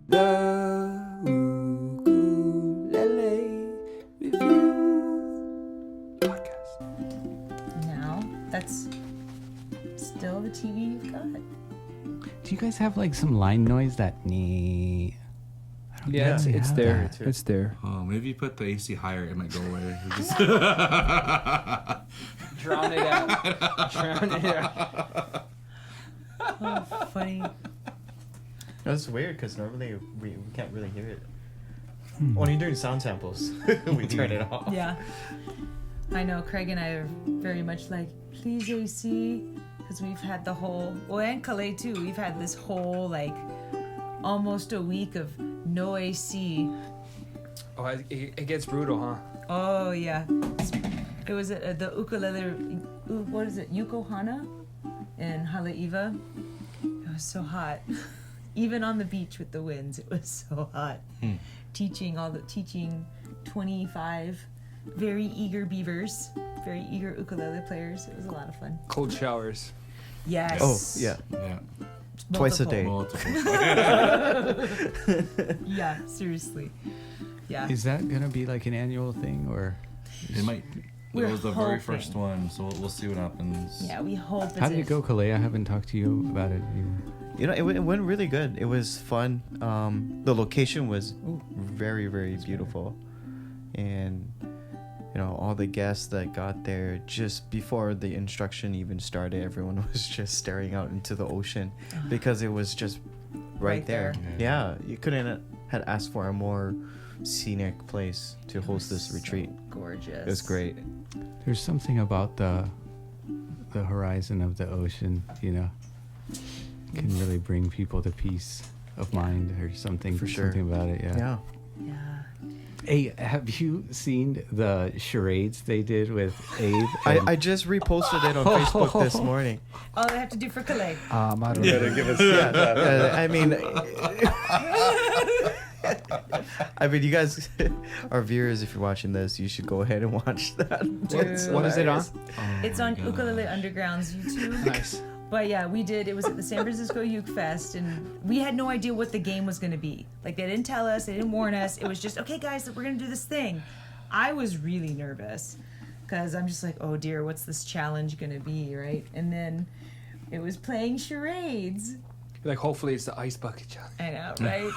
The Ukulele Review Podcast. Now, that's still the TV you've got. Do you guys have like some line noise that nee? I don't Yeah, think we it's have there. that. It's there. Oh, maybe you put the AC higher, it might go away. Drown it out. Drown it out. Oh, funny. That's weird because normally we can't really hear it. Only during sound samples we turn it off. Yeah. I know Craig and I are very much like, please AC, because we've had the whole, well, and Calais too, we've had this whole like almost a week of no AC. Oh, it gets brutal, huh? Oh, yeah. It was at the ukulele, what is it, Yokohama in Haleiwa. It was so hot. Even on the beach with the winds, it was so hot. Teaching 25 very eager beavers, very eager ukulele players. It was a lot of fun. Cold showers. Yes. Oh, yeah. Yeah. Twice a Multiple. day. Multiple. Yeah, seriously. Yeah. Is that gonna be like an annual thing or? It might. It We're was the very hoping. first one, so we'll see what happens. Yeah, we hope How did it go, Kalei? I haven't talked to you about it either. You know, it went really good. It was fun. The location was very, very beautiful. And, you know, all the guests that got there just before the instruction even started, everyone was just staring out into the ocean because it was just right there. Yeah, you couldn't had asked for a more scenic place to host this retreat. Gorgeous. It was great. There's something about the horizon of the ocean, you know, can really bring people to peace of mind or something. For sure. Something about it, yeah. Yeah. Hey, have you seen the charades they did with Abe? I just reposted it on Facebook this morning. All they have to do for Calais. I don't Yeah, know. give us. I mean, you guys, our viewers, if you're watching this, you should go ahead and watch that. Dude. What is it on? It's on Ukulele Underground's YouTube. Nice. But yeah, we did. It was at the San Francisco Uke Fest, and we had no idea what the game was going to be. Like, they didn't tell us, they didn't warn us. It was just, okay, guys, we're going to do this thing. I was really nervous because I'm just like, oh dear, what's this challenge going to be, right? And then it was playing charades. Like, hopefully it's the ice bucket challenge. I know, right?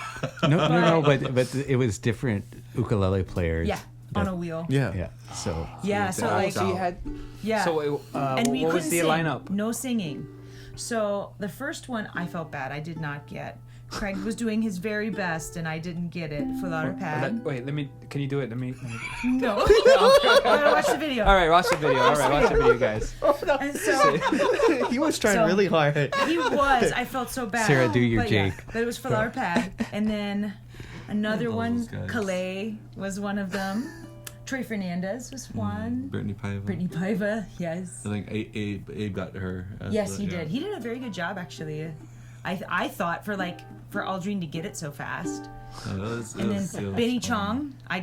No, but it was different ukulele players. Yeah, on a wheel. Yeah. Yeah. So Yeah, so like, So you had. yeah. So And we what was couldn't the sing. lineup? No singing. So the first one, I felt bad. I did not get. Craig was doing his very best, and I didn't get it for the pad. Wait, can you do it? Let me. No. I gotta watch the video. All right, watch the video. All right, watch the video, guys. And so He was trying So- really hard. he was. I felt so bad. Sarah, do your But yeah, Jake. but it was for our pad. And then another Love one, those guys. Calais was one of them. Troy Fernandez was one. Brittany Paiva. Brittany Paiva, yes. I think Abe got her. Yes, he did. He did a very good job, actually. I thought for Aldrine to get it so fast. And then Benny Chong, Oh,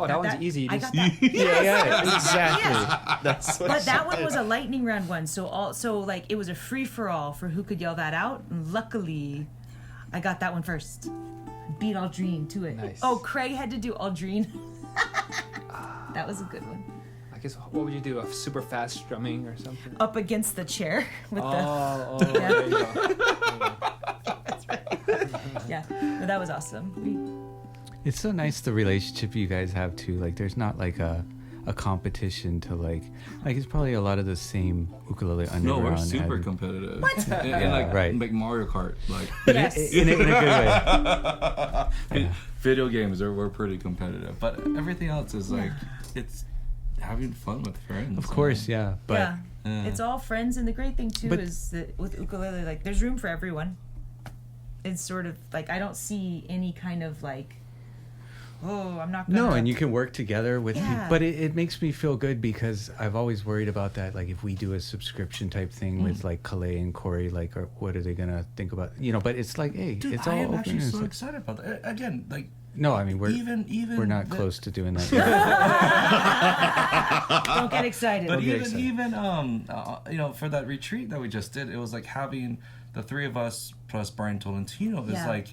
that got one's easy. You I just- got that. Yeah, exactly. That's what But she that one did. was a lightning round one, so it was a free for all for who could yell that out. And luckily, I got that one first. Beat Aldrine to it. Nice. Oh, Craig had to do Aldrine. That was a good one. I guess, what would you do? A super fast strumming or something? Up against the chair with Oh, Yeah. there you go. yeah. But that was awesome. it's so nice the relationship you guys have too. Like, there's not like a competition to like it's probably a lot of the same ukulele underground. No, we're super and- competitive. What? In like, right. like Mario Kart, like Yes. in a good way. Yeah. video games we're pretty competitive, but everything else is like it's having fun with friends. Of course, yeah. But yeah. Yeah. It's all friends, and the great thing too But- is that with ukulele, like, there's room for everyone. It's sort of like, I don't see any kind of like, oh, I'm not gonna... no, and you can work together with Yeah. but it makes me feel good because I've always worried about that, like if we do a subscription type thing with like Calais and Corey, like, or what are they gonna think about, you know? But it's like, hey, Dude, it's I all am open actually and so stuff. excited about that. Again, like No, I mean we're even we're not the- close to doing that yet. Don't get excited. But Okay, so- even you know, for that retreat that we just did, it was like having the three of us plus Brian Tolentino is Yeah. like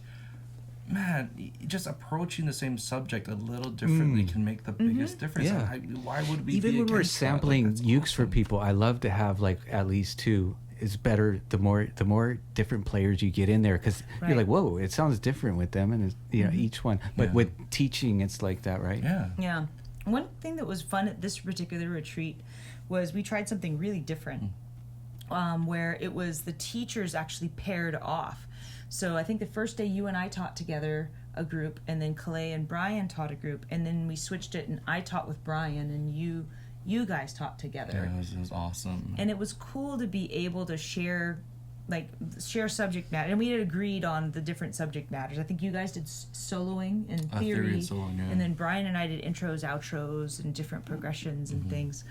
man, just approaching the same subject a little differently can make the biggest difference. Yeah. Why would we Even be when we're against that? Like, sampling that's ukes for awesome. people, I love to have like at least two. It's better the more different players you get in there, because Right. you're like, whoa, it sounds different with them, and it's, each one. But Yeah. with teaching, it's like that, right? Yeah. Yeah. One thing that was fun at this particular retreat was we tried something really different, where it was the teachers actually paired off. So I think the first day you and I taught together a group, and then Clay and Brian taught a group, and then we switched it, and I taught with Brian, and you guys taught together. Yeah, it was awesome. And it was cool to be able to share subject matter, and we had agreed on the different subject matters. I think you guys did soloing and theory, and soloing, yeah. and then Brian and I did intros, outros, and different progressions and things.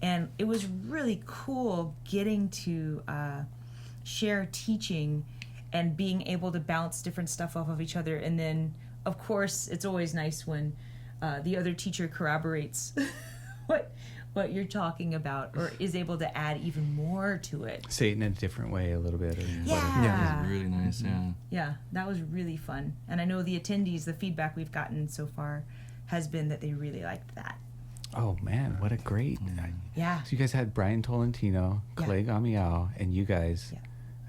And it was really cool getting to share teaching and being able to bounce different stuff off of each other. And then, of course, it's always nice when the other teacher corroborates what you're talking about, or is able to add even more to it. Say it in a different way a little bit. Or Yeah. It was really nice, yeah. Yeah, that was really fun. And I know the attendees, the feedback we've gotten so far has been that they really liked that. Oh man, what a great! Yeah. So you guys had Brian Tolentino, Clay Gamiao, and you guys. Yeah.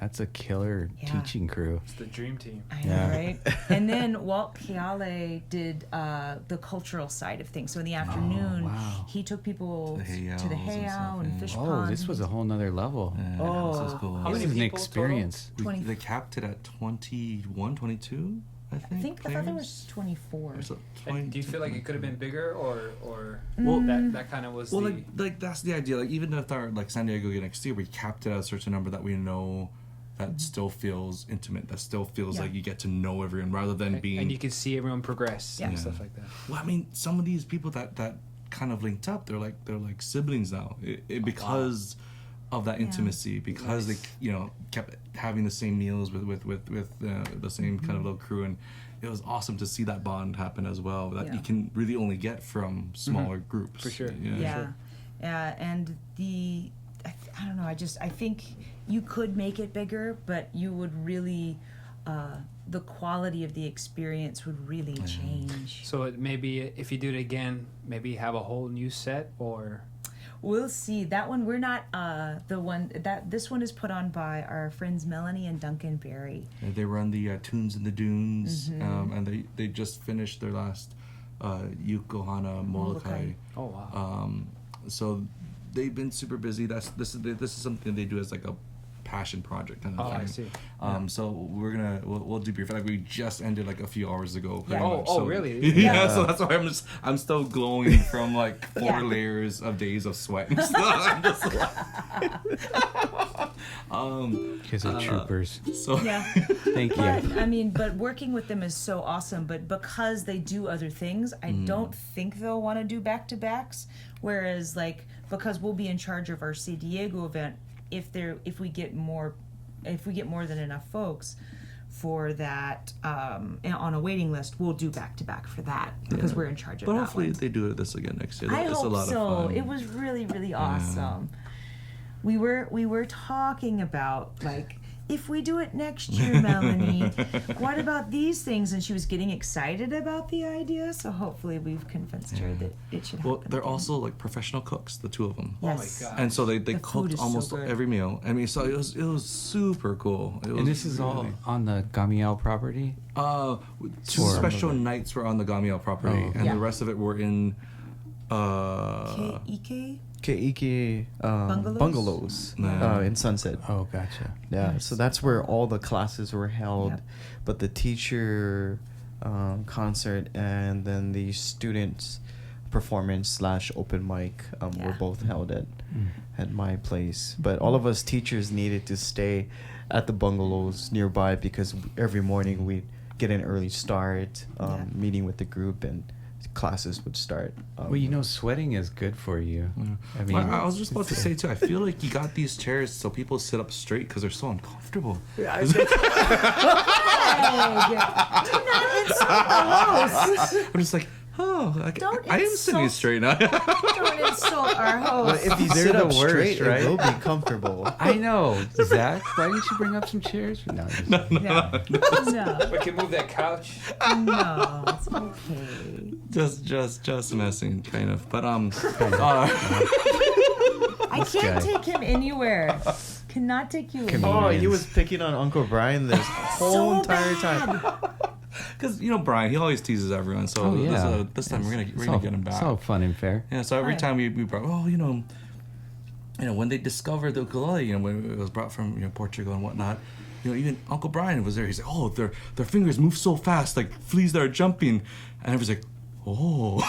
That's a killer teaching crew. It's the dream team. I know, right? And then Walt Keale did the cultural side of things. So in the afternoon, wow. he took people The to the heiaus and heiau stuff, and yeah. fish Oh, ponds. this was a whole nother level. Yeah, Oh. this is cool. How This many is an people total? experience. 20. They capped it at 21, 22, I think. I thought there players? was 24. Or so- And do you feel like it could have been bigger, or Well, that kind of was Well, the like that's the idea. Like even if our like San Diego next year, we capped it at a certain number that we know that still feels intimate. That still feels Yeah. like you get to know everyone rather than being. and you can see everyone progress Yeah. and stuff like that. Well, I mean, some of these people that kind of linked up, they're like siblings now, because of that intimacy, because they kept having the same meals with the same kind of little crew, and it was awesome to see that bond happen as well. That Yeah. you can really only get from smaller groups. For sure. Yeah. And I don't know, I think you could make it bigger, but you would really, the quality of the experience would really change. So maybe if you do it again, maybe have a whole new set, or We'll see. That one, we're not this one is put on by our friends Melanie and Duncan Berry. They run the Tunes in the Dunes, and they just finished their last Yokohana Molokai. oh wow, So they've been super busy. This is something they do as like a passion project kind of oh thing. I see. So we'll debrief. Like we just ended like a few hours ago. Pretty Yeah. much. Oh, So- really? Yeah. So that's why I'm still glowing from like 4 Yeah. layers of days of sweat. And stuff. I'm just Because of troopers. so Yeah. Thank you. But I mean, but working with them is so awesome. But because they do other things, I don't think they'll want to do back-to-backs. Whereas, like, because we'll be in charge of our San Diego event, if we get more than enough folks for that on a waiting list, we'll do back-to-back for that because we're in charge of But that hopefully one. they do this again next year. I It's hope a lot so. of fun. It was really, really awesome. We were talking about, like, if we do it next year, Melanie, what about these things? And she was getting excited about the idea, so hopefully we've convinced her that it should happen. Well, they're again. also like professional cooks, the two of them. Yes. Oh my God. And so they The food cooked is so almost good. every meal. I mean, so it was super cool. It was And this is all really- on the Gamiao property? Two Or- special nights were on the Gamiao property, Oh. and Yeah. the rest of it were in. Keike? Keiki Bungalows? bungalows Yeah. in Sunset. Oh, gotcha. Yeah, Nice. so that's where all the classes were held, Yep. but the teacher concert and then the students performance / open mic were Yeah. both held at my place. But all of us teachers needed to stay at the bungalows nearby because every morning we'd get an early start, Yeah. meeting with the group, and classes would start. Well, you know, sweating is good for you. I mean, I was just about to say too. I feel like you got these chairs so people sit up straight because they're so uncomfortable. Hey, do not insult the host. I'm just like, Don't I am sitting insult- straight now. Don't insult our But host. if you They're sit the up worst, straight, right? it will be comfortable. I know, Zach. Why didn't you bring up some chairs? No, No, We can move that couch. no, it's okay. just messing, kind of. But I can't guy. take him anywhere. Cannot take you Come anywhere. Oh, he was picking on Uncle Brian this whole So entire bad. time. because Brian, he always teases everyone. So Oh, yeah. this time we're It's gonna all- get him It's back. all fun and fair. Yeah, so every Right. time we brought, when they discovered the ukulele, when it was brought from Portugal and whatnot, even Uncle Brian was there. He's like, oh, their fingers move so fast, like fleas that are jumping, and everyone's like, oh.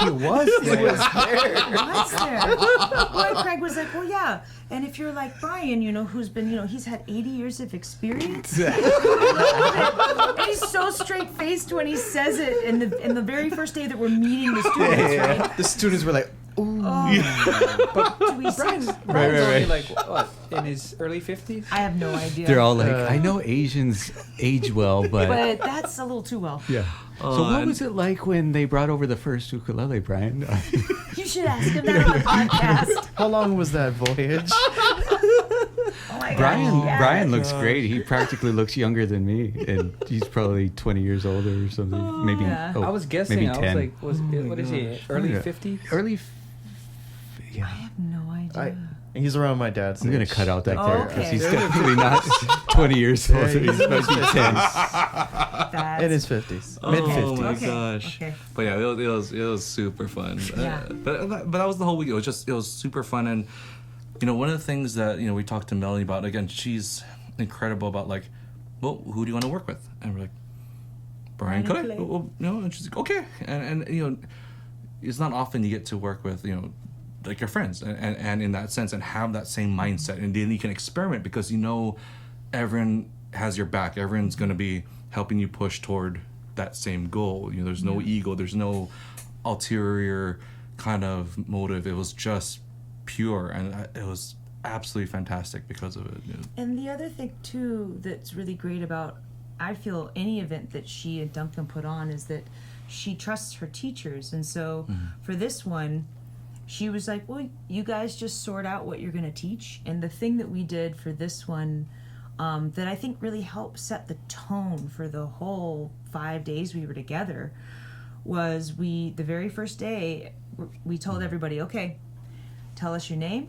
He was there. What's there? Boy, Craig was like, well, yeah. And if you're like Brian, who's been, he's had 80 years of experience. And he's so straight-faced when he says it in the very first day that we're meeting the students, right? The students were like, ooh. But Do we Brian's say- only like what, in his early 50s? I have no idea. They're all like, I know Asians age well, But that's a little too well. yeah. So what was it like when they brought over the first ukulele, Brian? You should ask him that on the podcast. How long was that voyage? Oh my Brian gosh, yes. Brian looks great. He practically looks younger than me, and he's probably 20 years older or something. Maybe. Yeah. Oh, I was guessing. Maybe I 10. was like, what is he? Early Yeah. 50s? Early. I Yeah. have no idea. He's around my dad's I'm gonna age. cut out that Oh, part because okay. he's definitely not 20 years older. Yeah, He's might be 10. That's, In his 50s. Oh Mid my 50s. Okay, gosh! okay. But yeah, it was super fun. Yeah. But that was the whole week. It was super fun, and one of the things that we talked to Melanie about, again, she's incredible about like, well, who do you want to work with? And we're like, Brian Brian Clay. Clay. Well, and she's like, okay, and it's not often you get to work with like your friends and in that sense and have that same mindset, and then you can experiment because everyone has your back. Everyone's going to be helping you push toward that same goal. There's no ego, there's no ulterior kind of motive. It was just pure, and it was absolutely fantastic because of it. And the other thing too that's really great about, I feel, any event that she and Duncan put on is that she trusts her teachers. And so for this one, she was like, well, you guys just sort out what you're going to teach. And the thing that we did for this one that I think really helped set the tone for the whole 5 days we were together was the very first day, we told everybody, okay, tell us your name,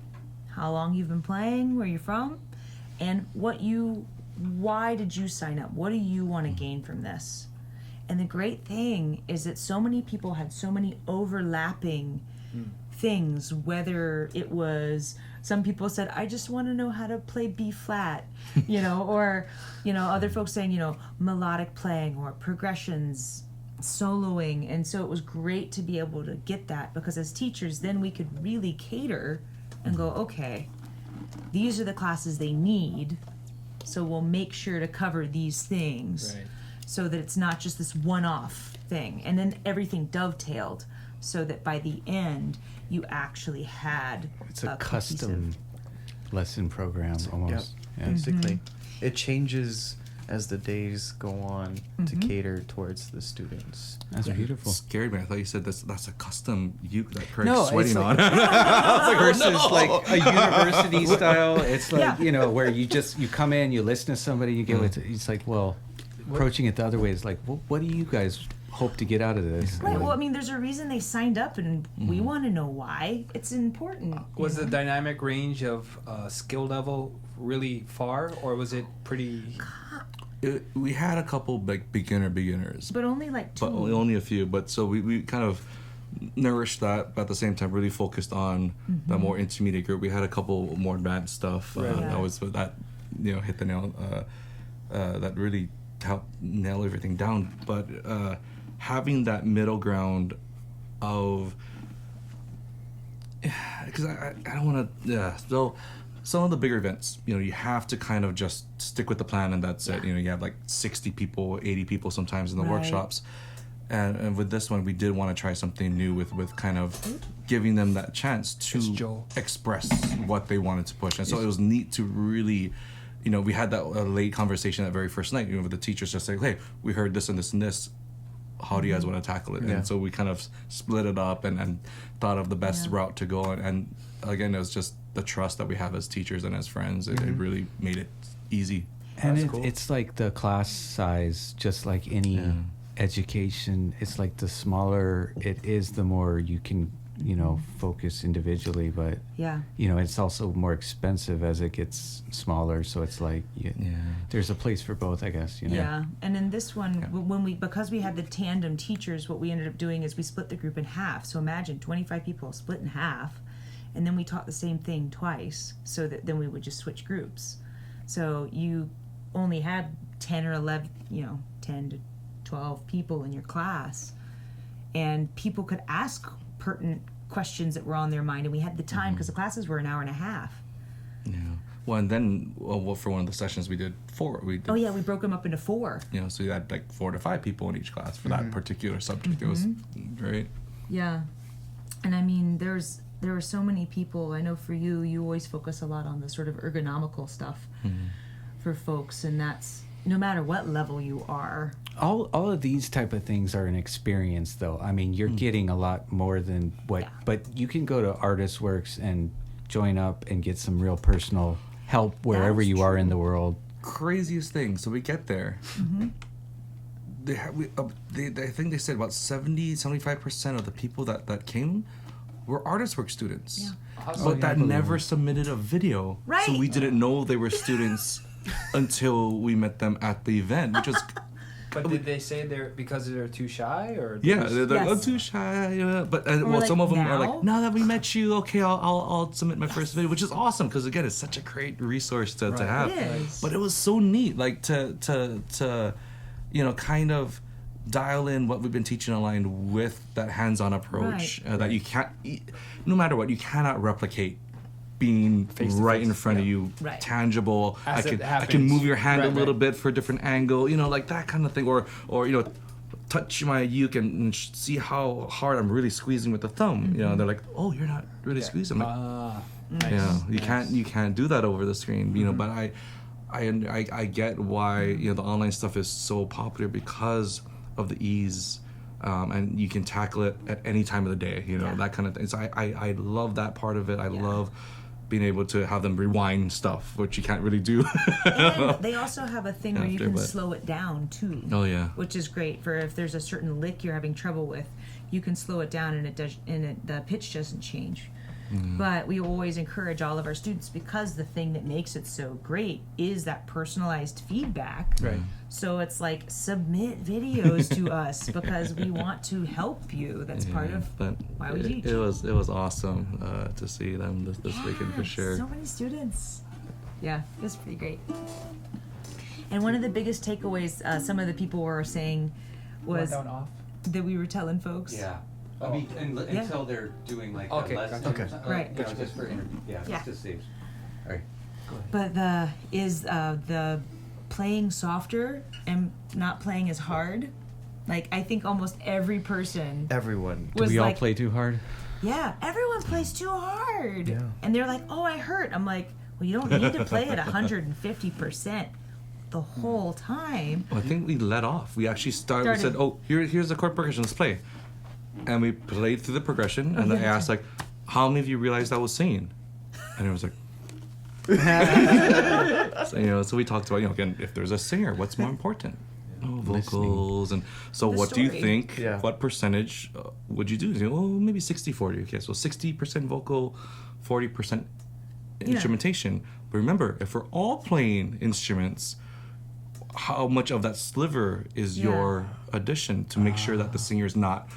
how long you've been playing, where you're from, and why did you sign up? What do you want to gain from this? And the great thing is that so many people had so many overlapping things, whether it was, some people said, I just want to know how to play B flat, or, other folks saying, melodic playing or progressions, soloing. And so it was great to be able to get that, because as teachers, then we could really cater and go, okay, these are the classes they need, so we'll make sure to cover these things. Right. So that it's not just this one-off thing. And then everything dovetailed so that by the end, you actually had It's a cohesive- custom lesson program almost. Yeah. Basically. It changes as the days go on to cater towards the students. That's beautiful. Scared me. I thought you said that's a custom uke that Craig's No, sweating it's on. Versus like a university style. It's like, Yeah. where you come in, you listen to somebody, you get it's like, well, approaching it the other way is like, well, what do you guys hope to get out of this? Right. Well, I mean, there's a reason they signed up, and we want to know why. It's important. Was the dynamic range of skill level really far, or was it pretty? We had a couple like beginners, But only like two. but only a few. But so we kind of nourished that, but at the same time really focused on the more intermediate group. We had a couple more advanced stuff. Right. Yeah. That was that hit the nail. That really helped nail everything down. But having that middle ground of, because I don't want to. So some of the bigger events, you have to kind of just stick with the plan, and that's it. You have like 60 people, 80 people sometimes in the Right. workshops. And with this one, we did want to try something new with kind of giving them that chance It's to Joel. express what they wanted to push. And so it was neat to really, we had that late conversation that very first night, with the teachers just saying, hey, we heard this and this and this. how do you guys want to tackle it? Yeah. And so we kind of split it up and thought of the best route to go. And again, it was just the trust that we have as teachers and as friends. It really made it easy. And That's cool. it's like the class size, just like any education. It's like the smaller it is, the more you can, focus individually. But it's also more expensive as it gets smaller. So it's like there's a place for both, I guess. Yeah, and in this one, because we had the tandem teachers, what we ended up doing is we split the group in half. So imagine 25 people split in half, and then we taught the same thing twice. So that then we would just switch groups. So you only had 10 or 11, 10 to 12 people in your class, and people could ask pertinent questions that were on their mind, and we had the time because the classes were an hour and a half. Yeah. Well, and then for one of the sessions we did 4. We broke them up into 4. So you had like 4 to 5 people in each class for that particular subject. It was great. Yeah, and I mean, there were so many people. I know for you always focus a lot on the sort of ergonomical stuff for folks, and that's no matter what level you are. All of these type of things are an experience, though. I mean, you're getting a lot more than what, but you can go to Artist Works and join up and get some real personal help wherever That's you are in the world. Craziest thing. So we get there. I think they said about 75% of the people that came were Artist Works students. Yeah. But that never submitted a video. Right. So we didn't know they were students until we met them at the event, which was... But did they say they're because they're too shy, or Yeah, they're like, Yes. oh, too shy. But like, some of them are now? like, now that we met you, okay, I'll submit my first video, which is awesome because again, it's such a great resource to have. It is. But it was so neat, like to kind of dial in what we've been teaching online with that hands-on approach that you can't, no matter what, you cannot replicate being Face to right face, in front of you, Right. tangible. As it I can happens. move your hand a Right, little right. bit for a different angle, like that kind of thing, or touch my uke and see how hard I'm really squeezing with the thumb. They're like, oh, you're not really squeezing. I'm like, Nice. you can't do that over the screen. But I get why the online stuff is so popular because of the ease. And you can tackle it at any time of the day, that kind of thing. So I love that part of it. I love being able to have them rewind stuff, which you can't really do. And they also have a thing where you After, can but- slow it down too. Oh yeah. Which is great for if there's a certain lick you're having trouble with, you can slow it down and the pitch doesn't change. But we always encourage all of our students, because the thing that makes it so great is that personalized feedback. Right. So it's like, submit videos to us because we want to help you. That's part of But why we teach. it was awesome to see them this weekend for sure. So many students. Yeah, it was pretty great. And one of the biggest takeaways some of the people were saying was Down off. that we were telling folks. Yeah. I mean, until they're doing like Okay, a lesson. gotcha. or something, Right. just for interview. Yeah. It just saves. All right. Go ahead. But the playing softer and not playing as hard. Like, I think almost every person Everyone. Do was we all like, play too hard? yeah, everyone plays too hard. Yeah. And they're like, oh, I hurt. I'm like, well, you don't need to play at 150% the whole time. Well, I think we let off. We actually started. We said, "Oh, here's the chord progression. Let's play," and we played through the progression. And then I asked, like, "How many of you realized I was singing?" And it was like, so we talked about again, if there's a singer, what's more important? Vocals. And so, The what do you story. think? Yeah. What percentage would you do? Oh, maybe 60-40. Okay, so 60% vocal, 40% instrumentation. But remember, if we're all playing instruments, how much of that sliver is your addition to make sure that the singer's not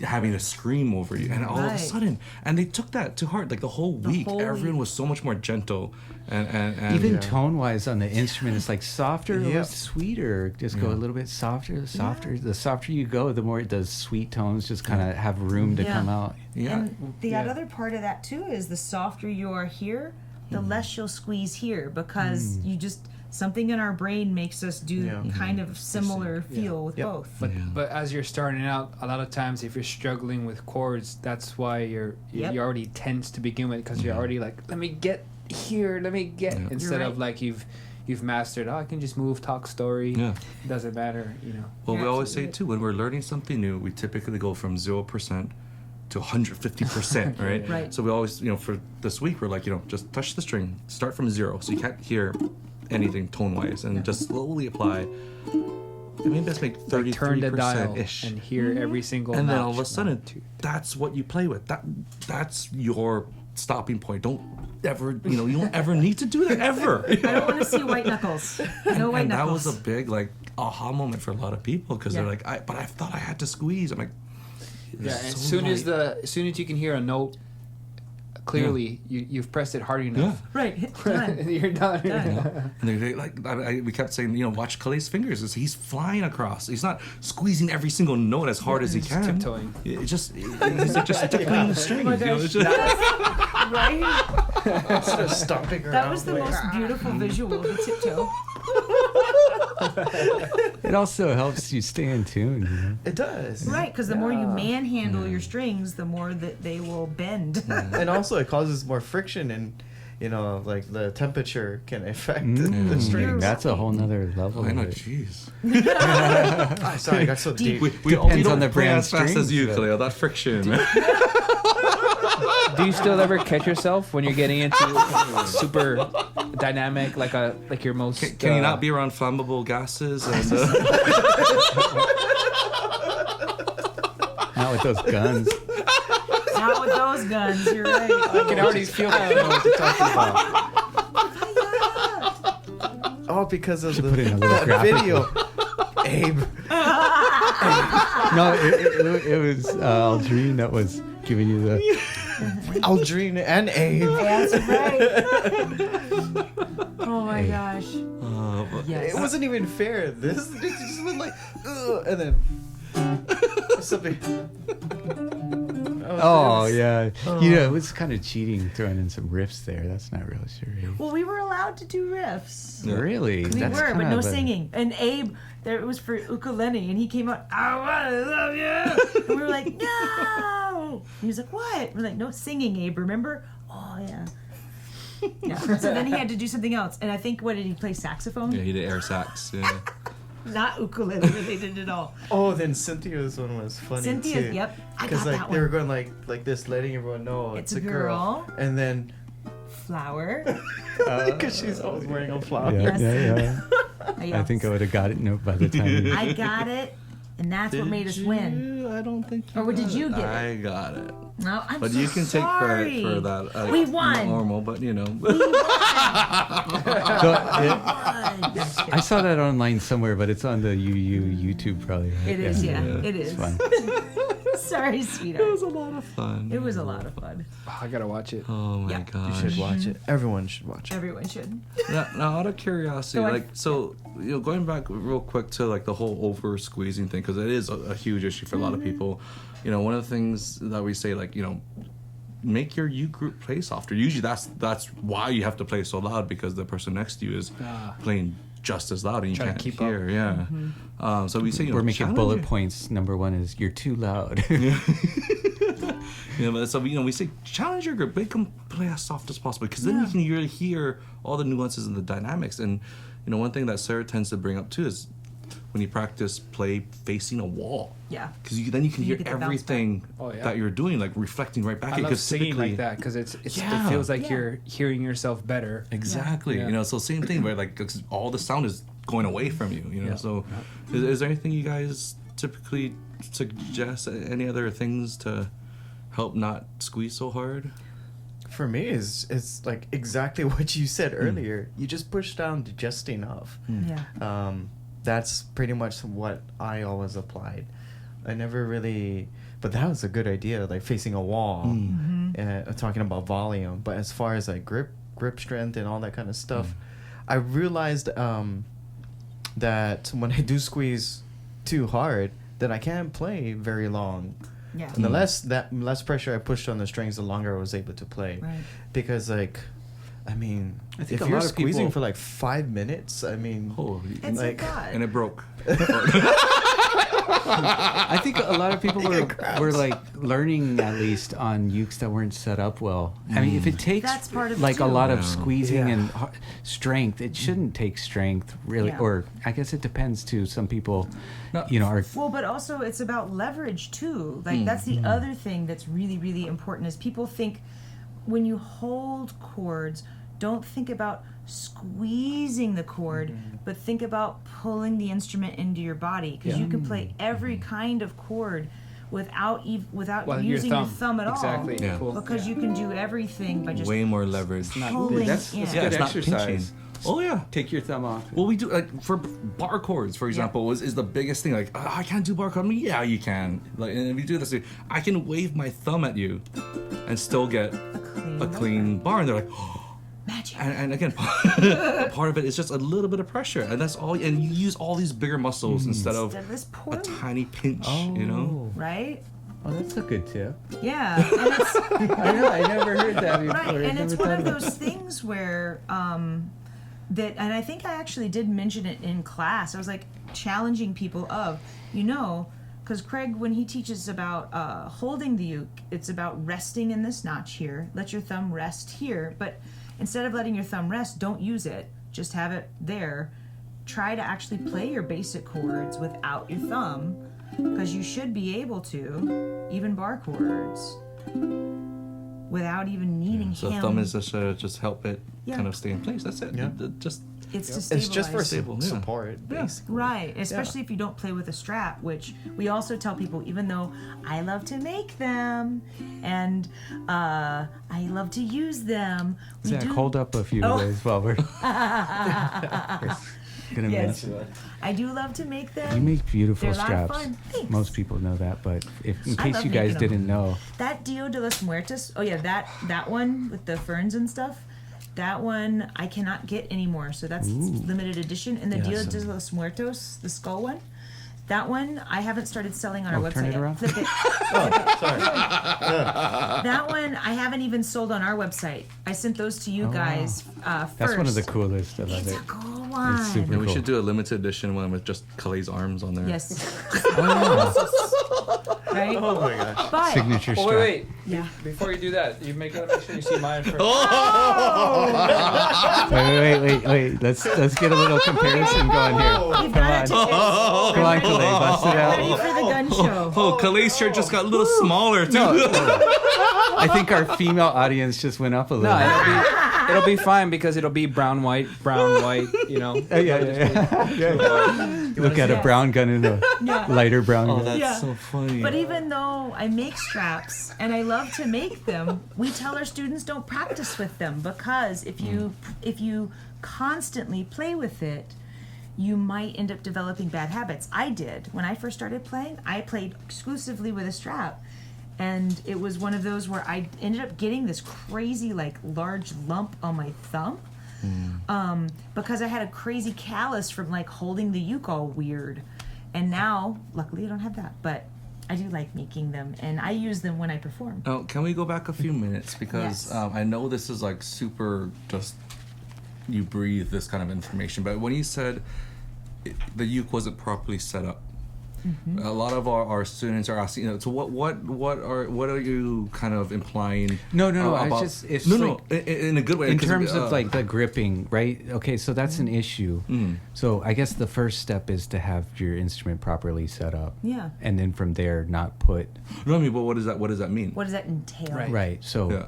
having to scream over you? And all of a Right. sudden, and they took that to heart. Like the whole week, whole everyone week. was so much more gentle and Even tone-wise on the instrument, it's like softer or Yeah. sweeter. Just go a little bit softer, softer. The softer you go, the more it does sweet tones just kind of have room to Yeah. come out. yeah. And the other part of that too is the softer you are here, the less you'll squeeze here, because you just, something in our brain makes us do Yeah. kind of similar feel with Yep. both. But as you're starting out, a lot of times if you're struggling with chords, that's why you're already tense to begin with, because you're already like, let me get here, let me get, instead You're of right. like you've you've mastered. I can just move, talk, story. Yeah. Doesn't matter, Well, we always say too, when we're learning something new, we typically go from 0% to 150%, right? Right. So we always, for this week, we're like, just touch the string, start from 0, so you can't hear anything tone-wise, and just slowly apply. Let's make 33% turn the dial ish, and hear every single. and then all notch. of a sudden, 1, 2. that's what you play with. That's your stopping point. Don't ever, you don't ever need to do that ever. I don't want to see white knuckles. No white And that knuckles. was a big aha moment for a lot of people, because Yeah. they're like, but I thought I had to squeeze. I'm like, Yeah, it's and so as soon as you can hear a note clearly, you've pressed it hard enough. Right. Done. You're done. Done. And we kept saying, watch Kale's fingers. He's flying across. He's not squeezing every single note as hard as he He's can. tiptoeing. He's like just tickling the strings. Oh my gosh. It's just- Right? Instead of stomping around. That was the most beautiful visual, the tiptoe. It also helps you stay in tune. It does. Right, because the more you manhandle your strings, the more that they will bend. And also it causes more friction, and like the temperature can affect the strings. That's a whole nother level. I know, of it. jeez. Sorry, I got so deep. We Depends don't on the play brand as fast strings, as you, but- Kale. That friction. Do you still ever catch yourself when you're getting into super dynamic, like your most? Can you not be around flammable gases? And, Not with those guns. Not with those guns, you're right. I can already feel that. I know what you're talking about. Oh, because of put in a little that graphic. video. Abe. No, it was Aldrine that was giving you the. Aldrine and Abe. That's right. Oh my gosh. Yes. It wasn't even fair. This just went like, ugh, and then something. Oh yeah, it was kind of cheating, throwing in some riffs there. That's not real charade. Well, we were allowed to do riffs. Really? We That's were, but kind no of a- singing. And Abe, it was for ukulele, and he came out, I wanna love you. And we were like, no. And he was like, what? We're like, no singing, Abe, remember? Oh, yeah. Yeah. So then he had to do something else. And I think, what did he play, saxophone? yeah, he did air sax. Yeah. Not ukulele related at all. Oh, then Cynthia's one was funny Cynthia, too. yep. I Because got like that they were one. going like this, letting everyone know It's it's a a girl. girl. And then Flower. because she's always wearing a flower. Yeah, Yes. yeah. I think I would have got it by the time. I got it, and that's what made us win. I don't think. Or what did you get? I got it. No, I'm But so you can take credit sorry. for that. We won. Normal, but So I saw that online somewhere, but it's on the YouTube probably. Right? It is, yeah. It It's is. fun. Sorry, it sweetheart. was a lot of fun. It was a lot of fun. I gotta watch it. Oh my Yeah. gosh. You should watch it. Everyone should watch it. Everyone should. Now, out of curiosity, Go on. going back real quick to like the whole over squeezing thing, because it is a huge issue for a lot of people. One of the things that we say, make your U group play softer. Usually, that's why you have to play so loud, because the person next to you is playing just as loud and you Trying to can't keep hear. up. Yeah. So we say We're making challenge bullet it. points. Number one is you're too loud. But so we say challenge your group, make them play as soft as possible, because then you can really hear all the nuances and the dynamics. And one thing that Sarah tends to bring up too is when you practice play facing a wall. Yeah. Because then you can hear get the bounce everything Oh, yeah. that you're doing, like reflecting right back I at you. love 'cause singing typically- like that because it Yeah. feels like Yeah. you're hearing yourself better. Exactly. Yeah. So same thing where like 'cause all the sound is going away from you. Yeah. So is there anything you guys typically suggest? Any other things to help not squeeze so hard? For me, it's like exactly what you said earlier. You just push down to just enough. Yeah. That's pretty much what I always applied. I never really, but that was a good idea, like facing a wall, talking about volume. But as far as like grip strength and all that kind of stuff, I realized that when I do squeeze too hard, then I can't play very long. Yeah. And the less pressure I pushed on the strings, the longer I was able to play. Right. Because like, I mean, I think if a you're lot of squeezing people- for like 5 minutes, I mean, Oh, It's like- a god. and it broke. I think a lot of people were like learning at least on ukes that weren't set up well. I mean, if it takes That's part of it like a too. lot of squeezing and strength, it shouldn't take strength really. Yeah. Or I guess it depends too. Some people, No. are Well, but also it's about leverage too. Like that's the other thing that's really, really important is people think when you hold chords, don't think about squeezing the chord, but think about pulling the instrument into your body because you can play every kind of chord without using your thumb at all. Exactly. Yeah. Cool. Because you can do everything by just Way more leverage. pulling that's in. good it's not exercise. pinching. Oh yeah. Take your thumb off. Well, we do like for bar chords, for example, is the biggest thing. Like, I can't do bar chords. I mean, yeah, you can. Like, and if you do this, I can wave my thumb at you, and still get a clean bar. And they're like, oh. Magic. And again, part of it is just a little bit of pressure, and that's all. And you use all these bigger muscles instead of This a poor, tiny pinch. You know. right? Oh, that's a good tip. Yeah, and it's I know. I never heard that before. right, I and it's never one thought of about those things where that, and I think I actually did mention it in class. I was like challenging people of, because Craig, when he teaches about holding the uke, it's about resting in this notch here. Let your thumb rest here, but instead of letting your thumb rest, don't use it. Just have it there. Try to actually play your basic chords without your thumb, because you should be able to, even bar chords, without even needing So him. thumb is just help it Yeah. kind of stay in place. That's it. Yeah. Just It's to stabilize. It's just for Stable, yeah. support, Yeah. basically. Right, especially if you don't play with a strap, which we also tell people, even though I love to make them and I love to use them. we Zach, do- hold up a few Oh. days while we're gonna Yes. mention it. I do love to make them. You make beautiful They're a lot of straps. fun. Thanks. Most people know that, but in I case love you guys making 'em. didn't know, That Dia de los Muertos, oh yeah, that one with the ferns and stuff, that one I cannot get anymore. So that's limited edition. And the Dia de los Muertos, the skull one, that one I haven't started selling on our website turn it yet. around. Flip it. Sorry. That one I haven't even sold on our website. I sent those to you guys first. that's one of the coolest. I love It's it. a cool one. It's super and we cool. should do a limited edition one with just Kale's arms on there. Yes. Oh, Right? Oh my gosh. But signature Oh, strap. wait. yeah. Before you do that, you gotta make sure you see mine first. Wait. Let's get a little comparison going here. You've Come got on. to Come on, Kalei, bust it ready out. for the gun show. Oh, Kale's shirt just got a little smaller too. I think our female audience just went up a little. No, it'll be fine because it'll be brown, white, Yeah. Look at a brown gun and a Yeah. lighter brown Oh, gun. that's Yeah. so funny. But even though I make straps and I love to make them, we tell our students don't practice with them because if you constantly play with it, you might end up developing bad habits. I did. When I first started playing, I played exclusively with a strap. And it was one of those where I ended up getting this crazy, like, large lump on my thumb. Because I had a crazy callus from, like, holding the uke all weird. And now, luckily, I don't have that. But I do like making them, and I use them when I perform. Oh, can we go back a few minutes because Yes. I know this is like super just you breathe this kind of information, but when you said the uke wasn't properly set up, a lot of our students are asking, so what are you kind of implying? No. about- It's just in a good way. in 'cause, terms of like the gripping, right? Okay, so that's an issue. So I guess the first step is to have your instrument properly set up. Yeah. And then from there, not put. No, I mean, but what does that mean? What does that entail? Right. So Yeah.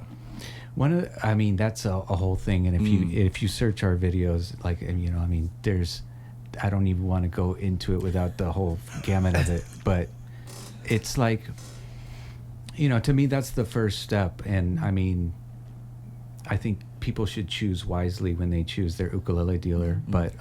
that's a whole thing. And if you search our videos, like there's. I don't even want to go into it without the whole gamut of it, but it's like, to me, that's the first step. And I mean, I think people should choose wisely when they choose their ukulele dealer, but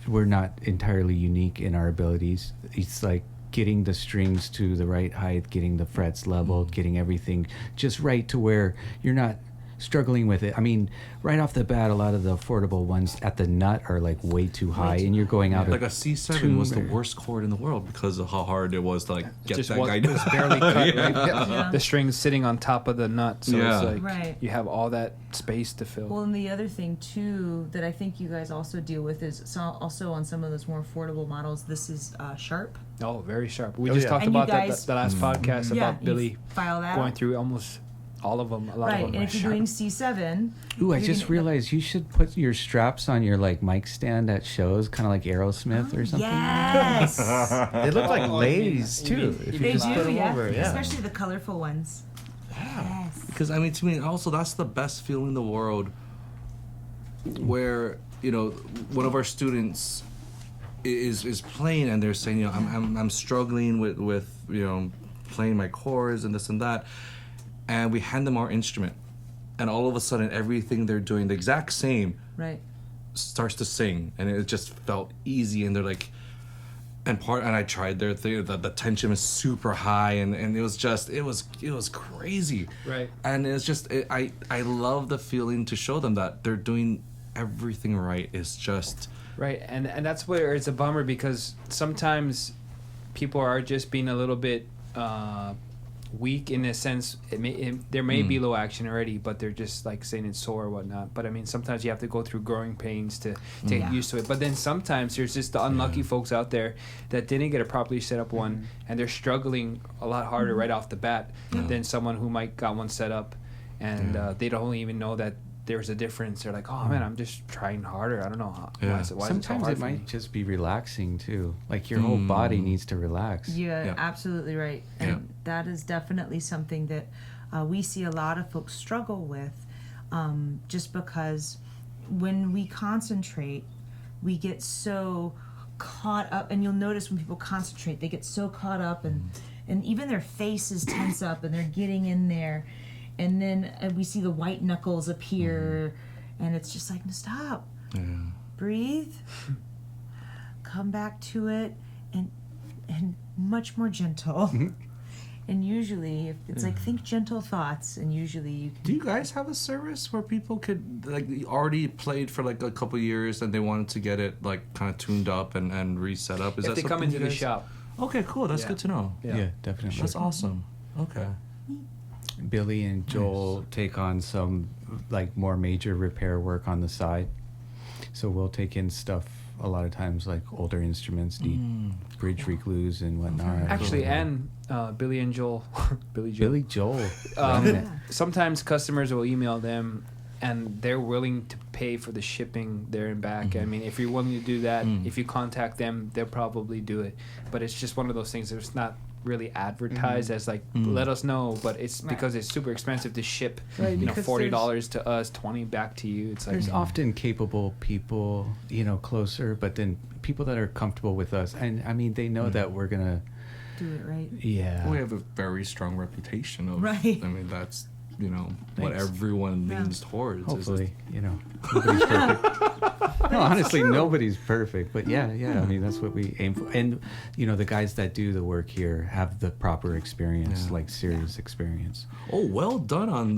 we're not entirely unique in our abilities. It's like getting the strings to the right height, getting the frets level, getting everything just right to where you're not struggling with it. I mean, right off the bat, a lot of the affordable ones at the nut are like way too high, and you're going out like a C7 was the worst chord in the world because of how hard it was to like get just that guy it was barely cut, right? Yeah. The string's sitting on top of the nut, so Yeah. it's like Right. you have all that space to fill. Well, and the other thing too that I think you guys also deal with is also on some of those more affordable models. This is sharp. Oh, very sharp. We Oh, just yeah. talked And you about that guys- the last podcast Yeah, about you Billy file that going out. through almost all of them. A lot Right, of them and are if you're sharp. doing C7, Ooh, I you're just gonna- realized you should put your straps on your like mic stand at shows, kind of like Aerosmith or something. Yes, They look like lays too. If you they just put do. them Yeah. over, Especially the colorful ones. Yes. Because I mean, to me, also that's the best feeling in the world. Where one of our students is playing and they're saying, I'm struggling with playing my chords and this and that, and we hand them our instrument, and all of a sudden everything they're doing the exact same Right. starts to sing, and it just felt easy, and they're like. And I tried their thing. The tension was super high, and it was just it was crazy. Right. And it's just I love the feeling to show them that they're doing everything right. It's just Right, and that's where it's a bummer because sometimes people are just being a little bit weak in a sense. There may be low action already, but they're just like saying it's sore or whatnot. But I mean, sometimes you have to go through growing pains to get used to it. But then sometimes there's just the unlucky folks out there that didn't get a properly set up one, and they're struggling a lot harder right off the bat than someone who might got one set up, and they don't even know that there's a difference. They're like, oh man, I'm just trying harder. I don't know why is it so Sometimes hard it for me? might just be relaxing too. Like your whole body needs to relax. You're Yeah. absolutely right. And that is definitely something that we see a lot of folks struggle with, just because when we concentrate, we get so caught up. And you'll notice when people concentrate, they get so caught up, and even their faces tense up, and they're getting in there. And then we see the white knuckles appear, and it's just like, stop, breathe, come back to it, and much more gentle. And usually, if it's like, think gentle thoughts, and usually you can. Do you guys have a service where people could like already played for like a couple years and they wanted to get it like kind of tuned up and reset up? Is If that they come something into you the guys- shop. Okay, cool. That's Yeah. good to know. Yeah, definitely. That's awesome. Okay. Billy and Joel take on some like more major repair work on the side. So we'll take in stuff a lot of times like older instruments need bridge reglues and whatnot. Actually, and Billy and Joel, Billy Joel. Joel. Sometimes customers will email them, and they're willing to pay for the shipping there and back. I mean, if you're willing to do that, if you contact them, they'll probably do it. But it's just one of those things that it's not really advertised as like, let us know. But it's because it's super expensive to ship. Right, because $40 to us, $20 back to you. It's like There's often capable people, closer, but then people that are comfortable with us. And I mean, they know that we're going to Do it right. Yeah. We have a very strong reputation of. Right. I mean, that's what Thanks. everyone leans towards. Hopefully, nobody's perfect. No, honestly, nobody's perfect. But yeah. I mean, that's what we aim for. And the guys that do the work here have the proper experience, like serious experience. Oh, well done on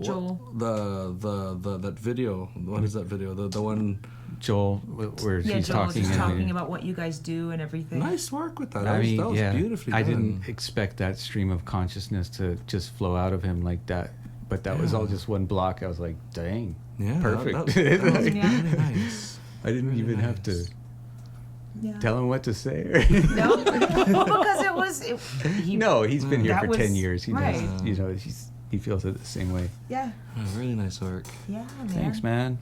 Joel. That video. What is that video? The one. Joel, where he's Joel talking. just and- talking about what you guys do and everything. Nice work with that. I mean, that was yeah, beautifully I done. didn't expect that stream of consciousness to just flow out of him like that. But that was all just one block. I was like, dang, Yeah, perfect. That was Yeah. really nice. I didn't Really even have to nice. Yeah. tell him what to say. No, well, because it was. No, he's been here That for was- 10 years. He right. knows. He feels it the same way. Yeah. Really nice work. Yeah, man. Thanks, man.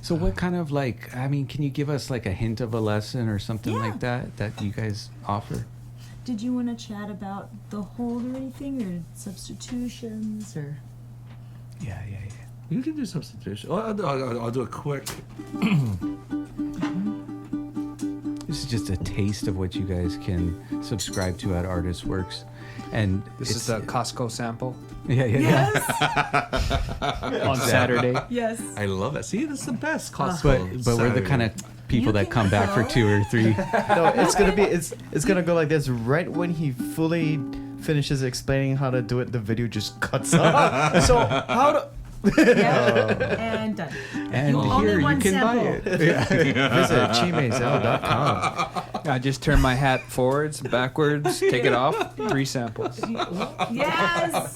So what kind of can you give us like a hint of a lesson or something Yeah. like that you guys offer? Did you want to chat about the hold or anything, or substitutions, or? Yeah. You can do substitution. I'll do a quick. This is just a taste of what you guys can subscribe to at Artist Works. And this is the Costco sample Yeah. on Saturday. Yes. I love it. See, that's the best Costco. But we're the kind of people that come back for 2 or 3. No, it's gonna go like this right when he fully finishes explaining how to do it, the video just cuts off. So how to... And done. And here you can buy it. Visit cheemaisel.com. I just turn my hat forwards, backwards, take it off, 3 samples. Yes.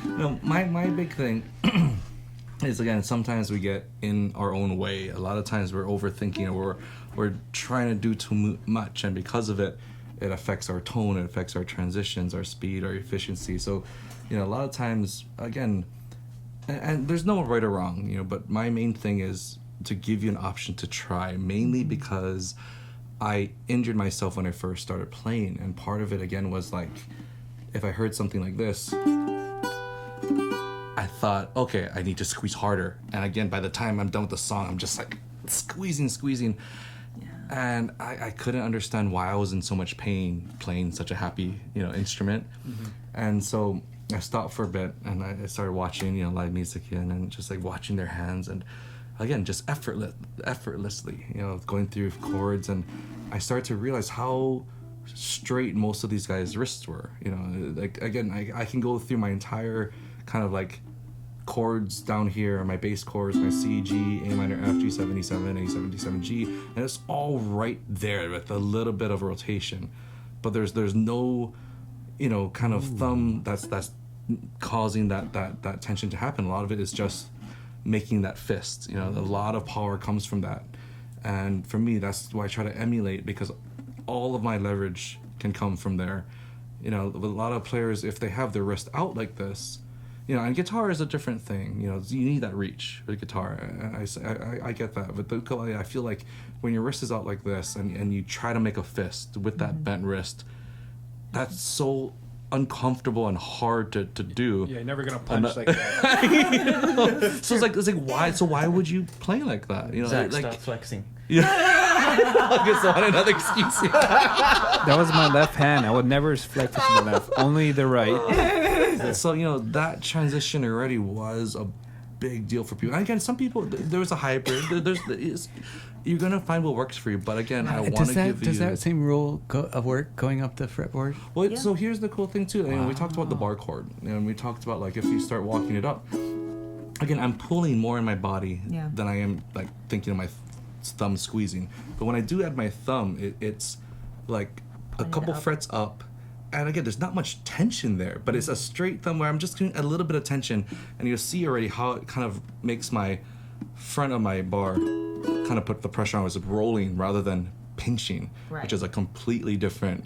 No, my big thing is, again, sometimes we get in our own way. A lot of times we're overthinking, or we're trying to do too much, and because of it, it affects our tone, it affects our transitions, our speed, our efficiency. So, a lot of times, again, and there's no right or wrong, but my main thing is to give you an option to try, mainly because I injured myself when I first started playing, and part of it, again, was like, if I heard something like this, I thought, okay, I need to squeeze harder. And again, by the time I'm done with the song, I'm just like squeezing. Yeah. And I couldn't understand why I was in so much pain playing such a happy, instrument. Mm-hmm. And so I stopped for a bit, and I started watching, live music again, and just like watching their hands, and again, just effortlessly, going through chords. And I started to realize how straight most of these guys' wrists were. Like, again, I can go through my entire kind of like chords down here, my bass chords, my C, G, A minor, F, G7, E7, A7, D7, G, and it's all right there with a little bit of rotation, but there's no, kind of thumb that's causing that tension to happen. A lot of it is just making that fist. A lot of power comes from that, and for me, that's why I try to emulate, because all of my leverage can come from there. A lot of players, if they have their wrist out like this, and guitar is a different thing. You need that reach with guitar. I get that. But the ukulele, I feel like when your wrist is out like this and you try to make a fist with that bent wrist, that's so uncomfortable and hard to do. Yeah, you're never gonna punch like that. So it's like why? So why would you play like that? Zach, like, stop flexing. Yeah. Okay, so another excuse. That was my left hand. I would never flex with my left, only the right. So that transition already was a big deal for people. And again, some people, there's a hybrid. You're gonna find what works for you. But again, I want to give you. Does that same rule work going up the fretboard? Well, yeah. So here's the cool thing too. We talked about the bar chord, and we talked about like if you start walking it up. Again, I'm pulling more in my body than I am like thinking of my thumb squeezing. But when I do add my thumb, it's like a couple frets up. And again, there's not much tension there, but it's a straight thumb where I'm just doing a little bit of tension, and you'll see already how it kind of makes my front of my bar kind of put the pressure on. It's rolling rather than pinching, which is a completely different,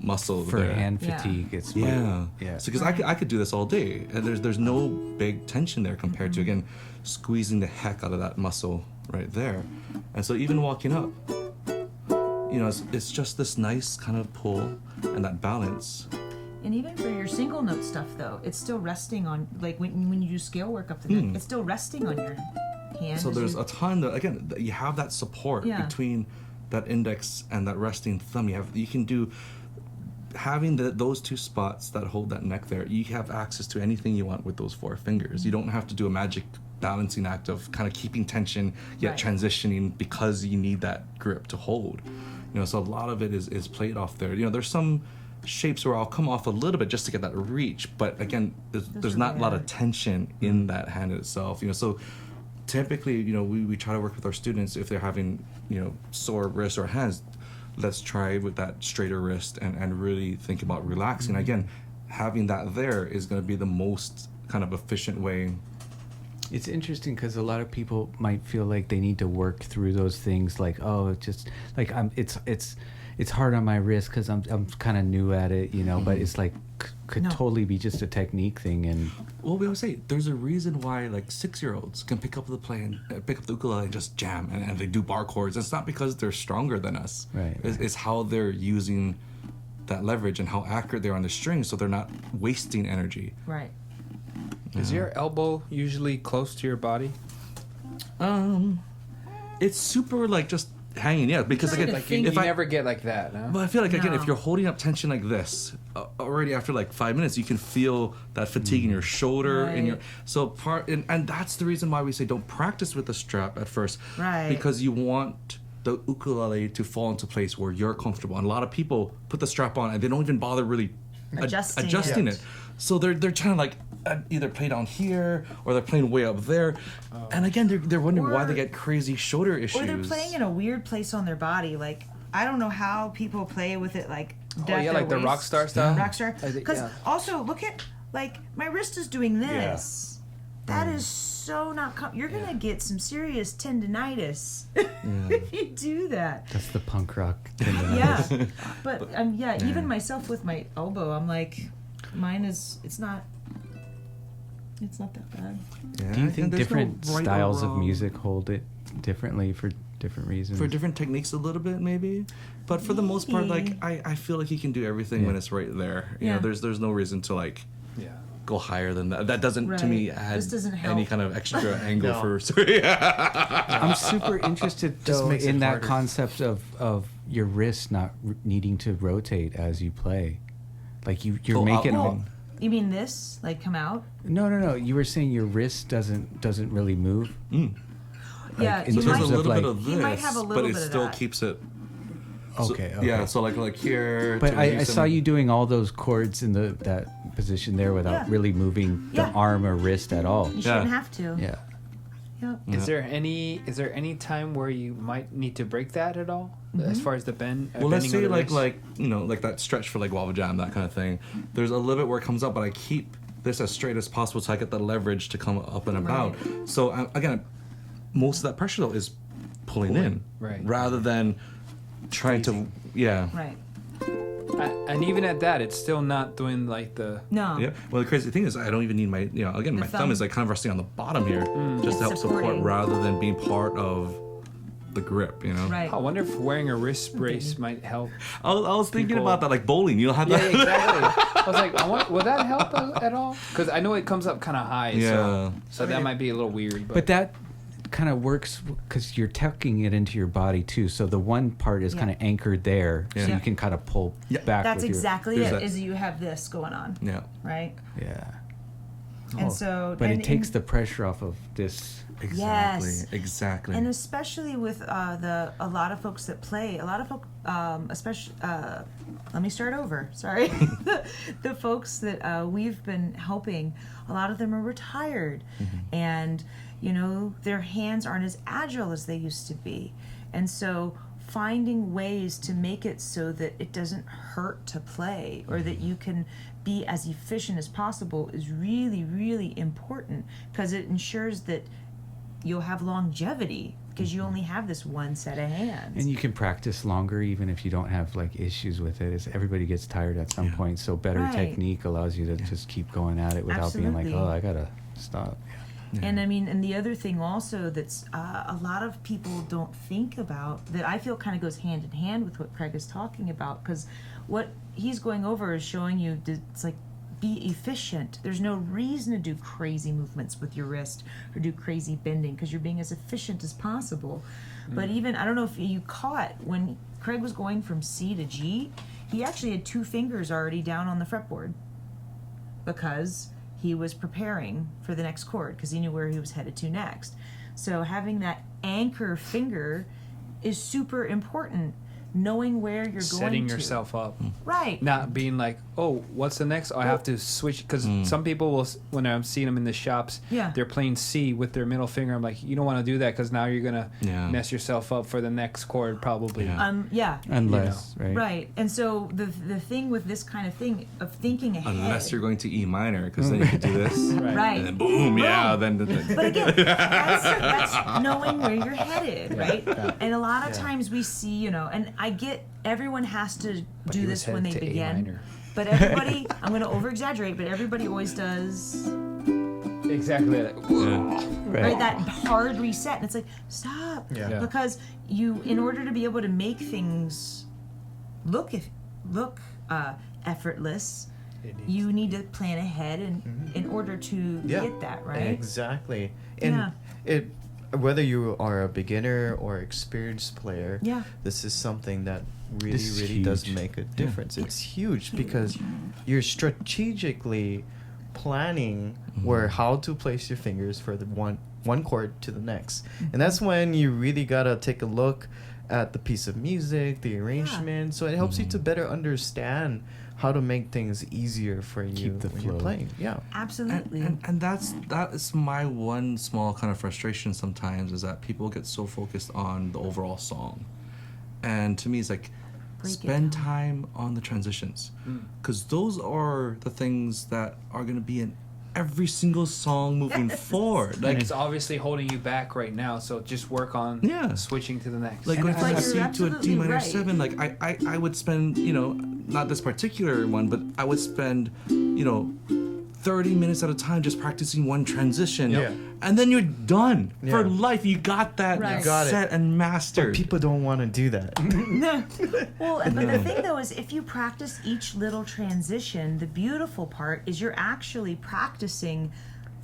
muscle for there. hand fatigue. It's So because I could do this all day, and there's no big tension there compared to, again, squeezing the heck out of that muscle right there. And so even walking up, it's just this nice kind of pull and that balance. And even for your single note stuff, though, it's still resting on, like when you do scale work up the neck, it's still resting on your hand. So there's a ton that, again, you have that support between that index and that resting thumb. You can do, having those two spots that hold that neck there, you have access to anything you want with those 4 fingers. You don't have to do a magic balancing act of kind of keeping tension yet transitioning because you need that grip to hold. So a lot of it is played off there. There's some shapes where I'll come off a little bit just to get that reach, but again, there's not a lot of tension in that hand itself. So typically, we try to work with our students if they're having, sore wrists or hands. Let's try with that straighter wrist and really think about relaxing. Again, having that there is going to be the most kind of efficient way. It's interesting because a lot of people might feel like they need to work through those things, like, oh, it's just like it's hard on my wrist because I'm kind of new at it, but it's like could totally be just a technique thing. And well, we always say there's a reason why like 6-year-olds can pick up the ukulele and just jam and they do bar chords. It's not because they're stronger than us. Right. It's how they're using that leverage and how accurate they're on the strings, so they're not wasting energy. Right. Is your elbow usually close to your body? It's super like just hanging, because again, like you never get like that, no? But I feel like again, if you're holding up tension like this, already after like 5 minutes, you can feel that fatigue in your shoulder, in your and that's the reason why we say don't practice with the strap at first, right? Because you want the ukulele to fall into place where you're comfortable. And a lot of people put the strap on and they don't even bother really adjusting it. So they're trying to like either play down here or they're playing way up there. And again, they're wondering why they get crazy shoulder issues. Or they're playing in a weird place on their body. Like, I don't know how people play with it, like, like the rock star style. Rockstar. Because also, look at, like, my wrist is doing this. That is so not... You're going to get some serious tendinitis if you do that. That's the punk rock tendinitis. But even myself with my elbow, I'm like, mine is... It's not that bad. Yeah, do you think different styles of music hold it differently for different reasons? For different techniques a little bit, maybe. But for the most part, like, I feel like you can do everything when it's right there. You know, there's no reason to, like... go higher than that. That doesn't, to me, add any kind of extra angle for... I'm super interested, though, in that concept of your wrist not needing to rotate as you play. Like, you're making... You mean this? Like, come out? No. You were saying your wrist doesn't really move? Mm. Like, yeah, in terms a little of, like, bit of this, might have a little but it bit of still that. keeps it... Okay. Yeah, so like here... But I saw you doing all those chords in that position there without really moving the arm or wrist at all. You shouldn't have to. Yeah. Yep. Is there any time where you might need to break that at all, as far as the bend? Well, let's say like like that stretch for like wobble jam, that kind of thing. There's a little bit where it comes up, but I keep this as straight as possible so I get the leverage to come up and about. So again, most of that pressure though is pulling in, rather than trying to Right. And even at that, it's still not doing like the... No. Yeah. Well, the crazy thing is I don't even need my, my thumb is like kind of resting on the bottom here just to help support rather than being part of the grip, Right. I wonder if wearing a wrist brace might help. I was thinking about that, like bowling. You'll have that. Yeah, exactly. I was like, will that help at all? Because I know it comes up kind of high, so that might be a little weird. But that kind of works because you're tucking it into your body too, so the one part is kind of anchored there, so you can kind of pull back. That's with exactly it. Is you have this going on. Yeah. Right. Yeah. And so, but it takes the pressure off of this. Exactly. And especially with a lot of folks that play, a lot of folks, especially. Let me start over. Sorry, the folks that we've been helping, a lot of them are retired, and their hands aren't as agile as they used to be, and so finding ways to make it so that it doesn't hurt to play or that you can be as efficient as possible is really, really important, because it ensures that you'll have longevity, because you only have this one set of hands. And you can practice longer even if you don't have like issues with it. Everybody gets tired at some point, so better technique allows you to just keep going at it without being like, oh, I gotta stop. Yeah. And I mean, and the other thing also that's a lot of people don't think about, that I feel kind of goes hand in hand with what Craig is talking about, because what he's going over is showing you, it's like, be efficient. There's no reason to do crazy movements with your wrist or do crazy bending, because you're being as efficient as possible. But even, I don't know if you caught, when Craig was going from C to G, he actually had 2 fingers already down on the fretboard, because he was preparing for the next chord, because he knew where he was headed to next. So having that anchor finger is super important. Knowing where you're going to. Setting yourself up. Right. Not being like, oh, what's the next? I have to switch. Because some people will, when I'm seeing them in the shops, they're playing C with their middle finger. I'm like, you don't want to do that, because now you're going to mess yourself up for the next chord, probably. Unless, right? Right. And so the thing with this kind of thing, of thinking ahead. Unless you're going to E minor, because then you can do this. Right. And then boom, then. But again, that's knowing where you're headed, right? And a lot of times we see, and I get everyone has to do this when they begin. But everybody, I'm going to over-exaggerate, but everybody always does. Exactly. Right, that hard reset. And it's like, stop. Yeah. Because you, in order to be able to make things look effortless, you need to plan ahead in order to get that, right? Exactly. And whether you are a beginner or experienced player, this is something that really does make a difference. It's huge because you're strategically planning how to place your fingers for the one chord to the next. And that's when you really gotta take a look at the piece of music, the arrangement. So it helps you to better understand how to make things easier for you Keep the when flow. you're playing. Yeah. Absolutely. And that is my one small kind of frustration sometimes, is that people get so focused on the overall song, and to me it's like, Break it spend down. time on the transitions, because those are the things that are going to be in every single song moving forward. And Like it's obviously holding you back right now, so just work on switching to the next. like going from But a you're C to a absolutely D minor right. 7, like I would spend, not this particular one, but I would spend 30 minutes at a time just practicing one transition, Yeah. and then you're done for Yeah. life. You got that Right. You got it. set and mastered. But people don't want to do that. Well, but the thing though is, if you practice each little transition, the beautiful part is you're actually practicing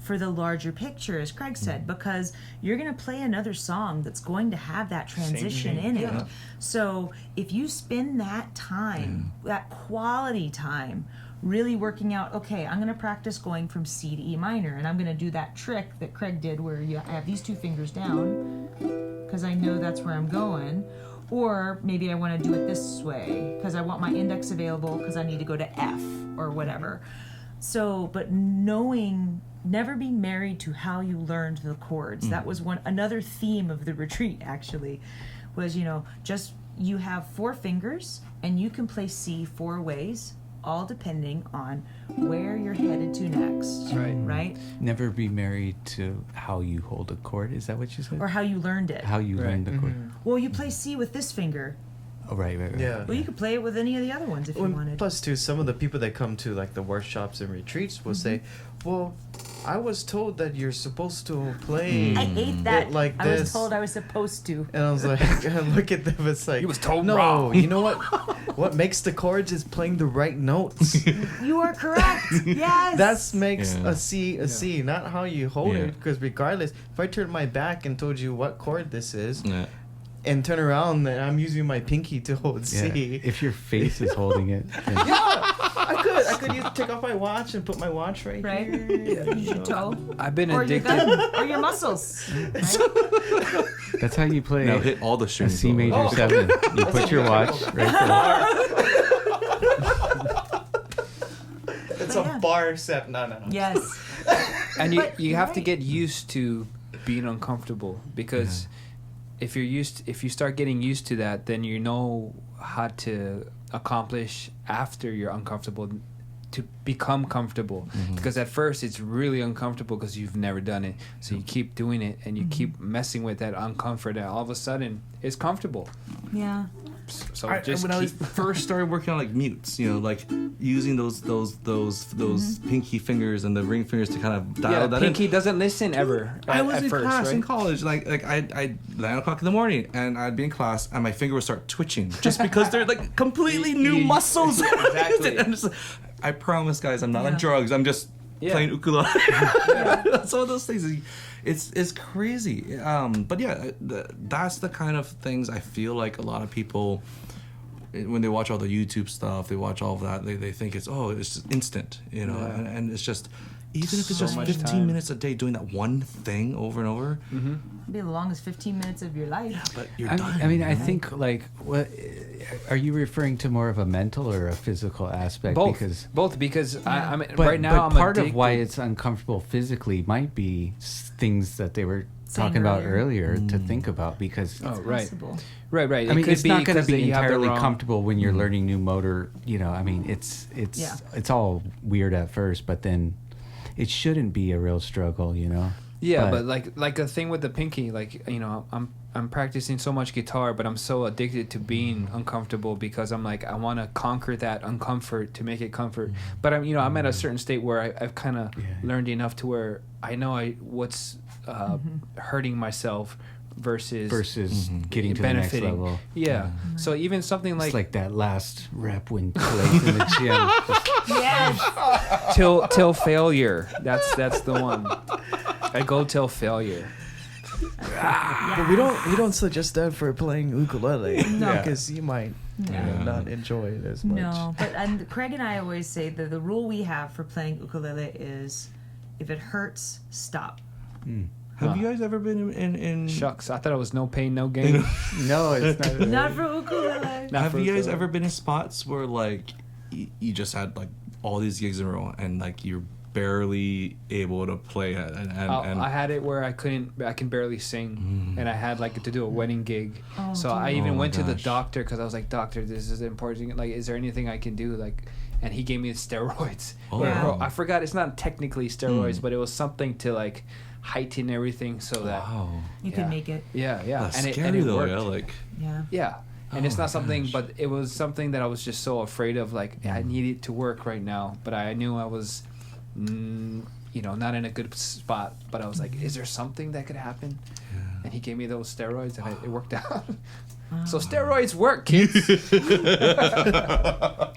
for the larger picture, as Craig said, because you're going to play another song that's going to have that transition in it. So if you spend that time, that quality time, really working out, okay, I'm going to practice going from C to E minor, and I'm going to do that trick that Craig did where I have these two fingers down because I know that's where I'm going. Or maybe I want to do it this way because I want my index available because I need to go to F or whatever. So, but knowing, never be married to how you learned the chords. That was another theme of the retreat, actually, was, just you have 4 fingers and you can play C 4 ways, all depending on where you're headed to next. Right? Never be married to how you hold a chord. Is that what you said? Or how you learned it. How you learned the chord. Well, you play C with this finger. Oh, right. Yeah. Well, you could play it with any of the other ones if you wanted. Plus, too, some of the people that come to like the workshops and retreats will say, "Well, I was told that you're supposed to play." I hate that. like I was this. told I was supposed to. And I was like, I look at them, it's like, You was told no, wrong." you know what? What makes the chords is playing the right notes. You are correct. Yes. That makes Yeah. a C a C, not how you hold it. Because regardless, if I turned my back and told you what chord this is, Yeah. and turn around and I'm using my pinky to hold Yeah. C. If your face is holding it. then- I could take off my watch and put my watch right Right? here. Your toe. I've been Or your addicted. thumb. Or your muscles. Right? That's how you play Now hit all the a strings. C though. major Oh. 7. You put your watch right It's But yeah. a bar set. No. Yes. And you But you have to right. get used to being uncomfortable, because if you start getting used to that, then you know how to accomplish after you're uncomfortable to become comfortable. Because at first it's really uncomfortable because you've never done it, so you keep doing it and you keep messing with that uncomfort, and all of a sudden it's comfortable. Yeah. So When I was first started working on like mutes, like using those pinky fingers and the ring fingers to kind of dial that pinky in. doesn't listen ever. I was at in first, class right? in college, like I'd 9:00 in the morning, and I'd be in class, and my finger would start twitching just because they're like completely new muscles. Exactly. I'm just like, I promise, guys, I'm not on Yeah. drugs. I'm just playing ukulele. Some of those things, it's crazy. But yeah, that's the kind of things I feel like a lot of people, when they watch all the YouTube stuff, they watch all of that, they think it's just instant, and it's just, even if it's So just much 15 time. minutes a day doing that one thing over and over, It'd be the longest 15 minutes of your life. but you're I done. mean, I think what are you referring to, more of a mental or a physical aspect? Both, Because because I mean, but, right now but I'm part addicted. of why it's uncomfortable physically might be things that they were Saying talking about earlier. earlier to think about, because Oh, right. Possible. Right. I It mean, could it's not going to because be you have the entirely wrong- comfortable when you're learning new motor. I mean, it's Yeah. it's all weird at first, but then it shouldn't be a real struggle. Yeah, but like a thing with the pinky, like I'm practicing so much guitar, but I'm so addicted to being uncomfortable because I'm like, I want to conquer that uncomfort to make it comfort. But I'm at a certain state where I've kind of learned enough to where I know what's hurting myself versus getting to benefiting. the next level. Yeah. So even something It's like like that last rep when Clay's in the gym. Yes. till failure. That's the one. I go till failure. But we don't suggest that for playing ukulele. No. Because you might not enjoy it as much. No, but Craig and I always say that the rule we have for playing ukulele is, if it hurts, stop. Have you guys ever been in Shucks, I thought it was no pain, no gain. No, it's not. Not for ukulele. Have you guys ever been in spots where like you just had like all these gigs in a row and like you're barely able to play and I had it where I can barely sing, and I had like to do a wedding gig. Oh, so dear. I even went to the gosh. doctor because I was like, doctor, this is important. Like, is there anything I can do? Like, and he gave me steroids. Oh. Where, I forgot, it's not technically steroids, but it was something to like heighten everything so that You can make it. yeah. That's and scary it though, worked. yeah, like Yeah. And it's Oh my not something, gosh. but it was something that I was just so afraid of. Like, I needed to work right now, but I knew I was, not in a good spot. But I was like, is there something that could happen? Yeah. And he gave me those steroids, and it worked out. So steroids work, kids.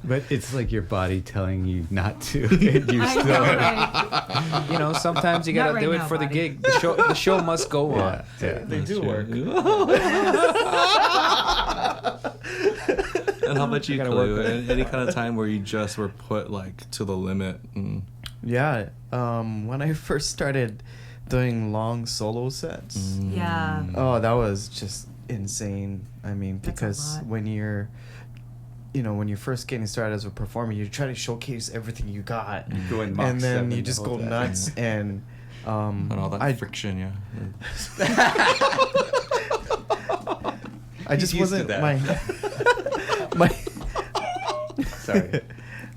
But it's like your body telling you not to. And you I still. know, right? Sometimes you Not gotta right do it now, for the buddy. gig. The show must go on. Yeah, yeah. They do work. And how about you, Gotta work on Chloe? Any kind of time where you just were put like to the limit? Yeah. When I first started doing long solo sets, Yeah. oh, that was just insane. I mean, That's a because lot. when you're first getting started as a performer, you try to showcase everything you got, Go in Mach and then 7 you the just whole go time. nuts and And all that friction, yeah. I just He's used to wasn't that. my Sorry.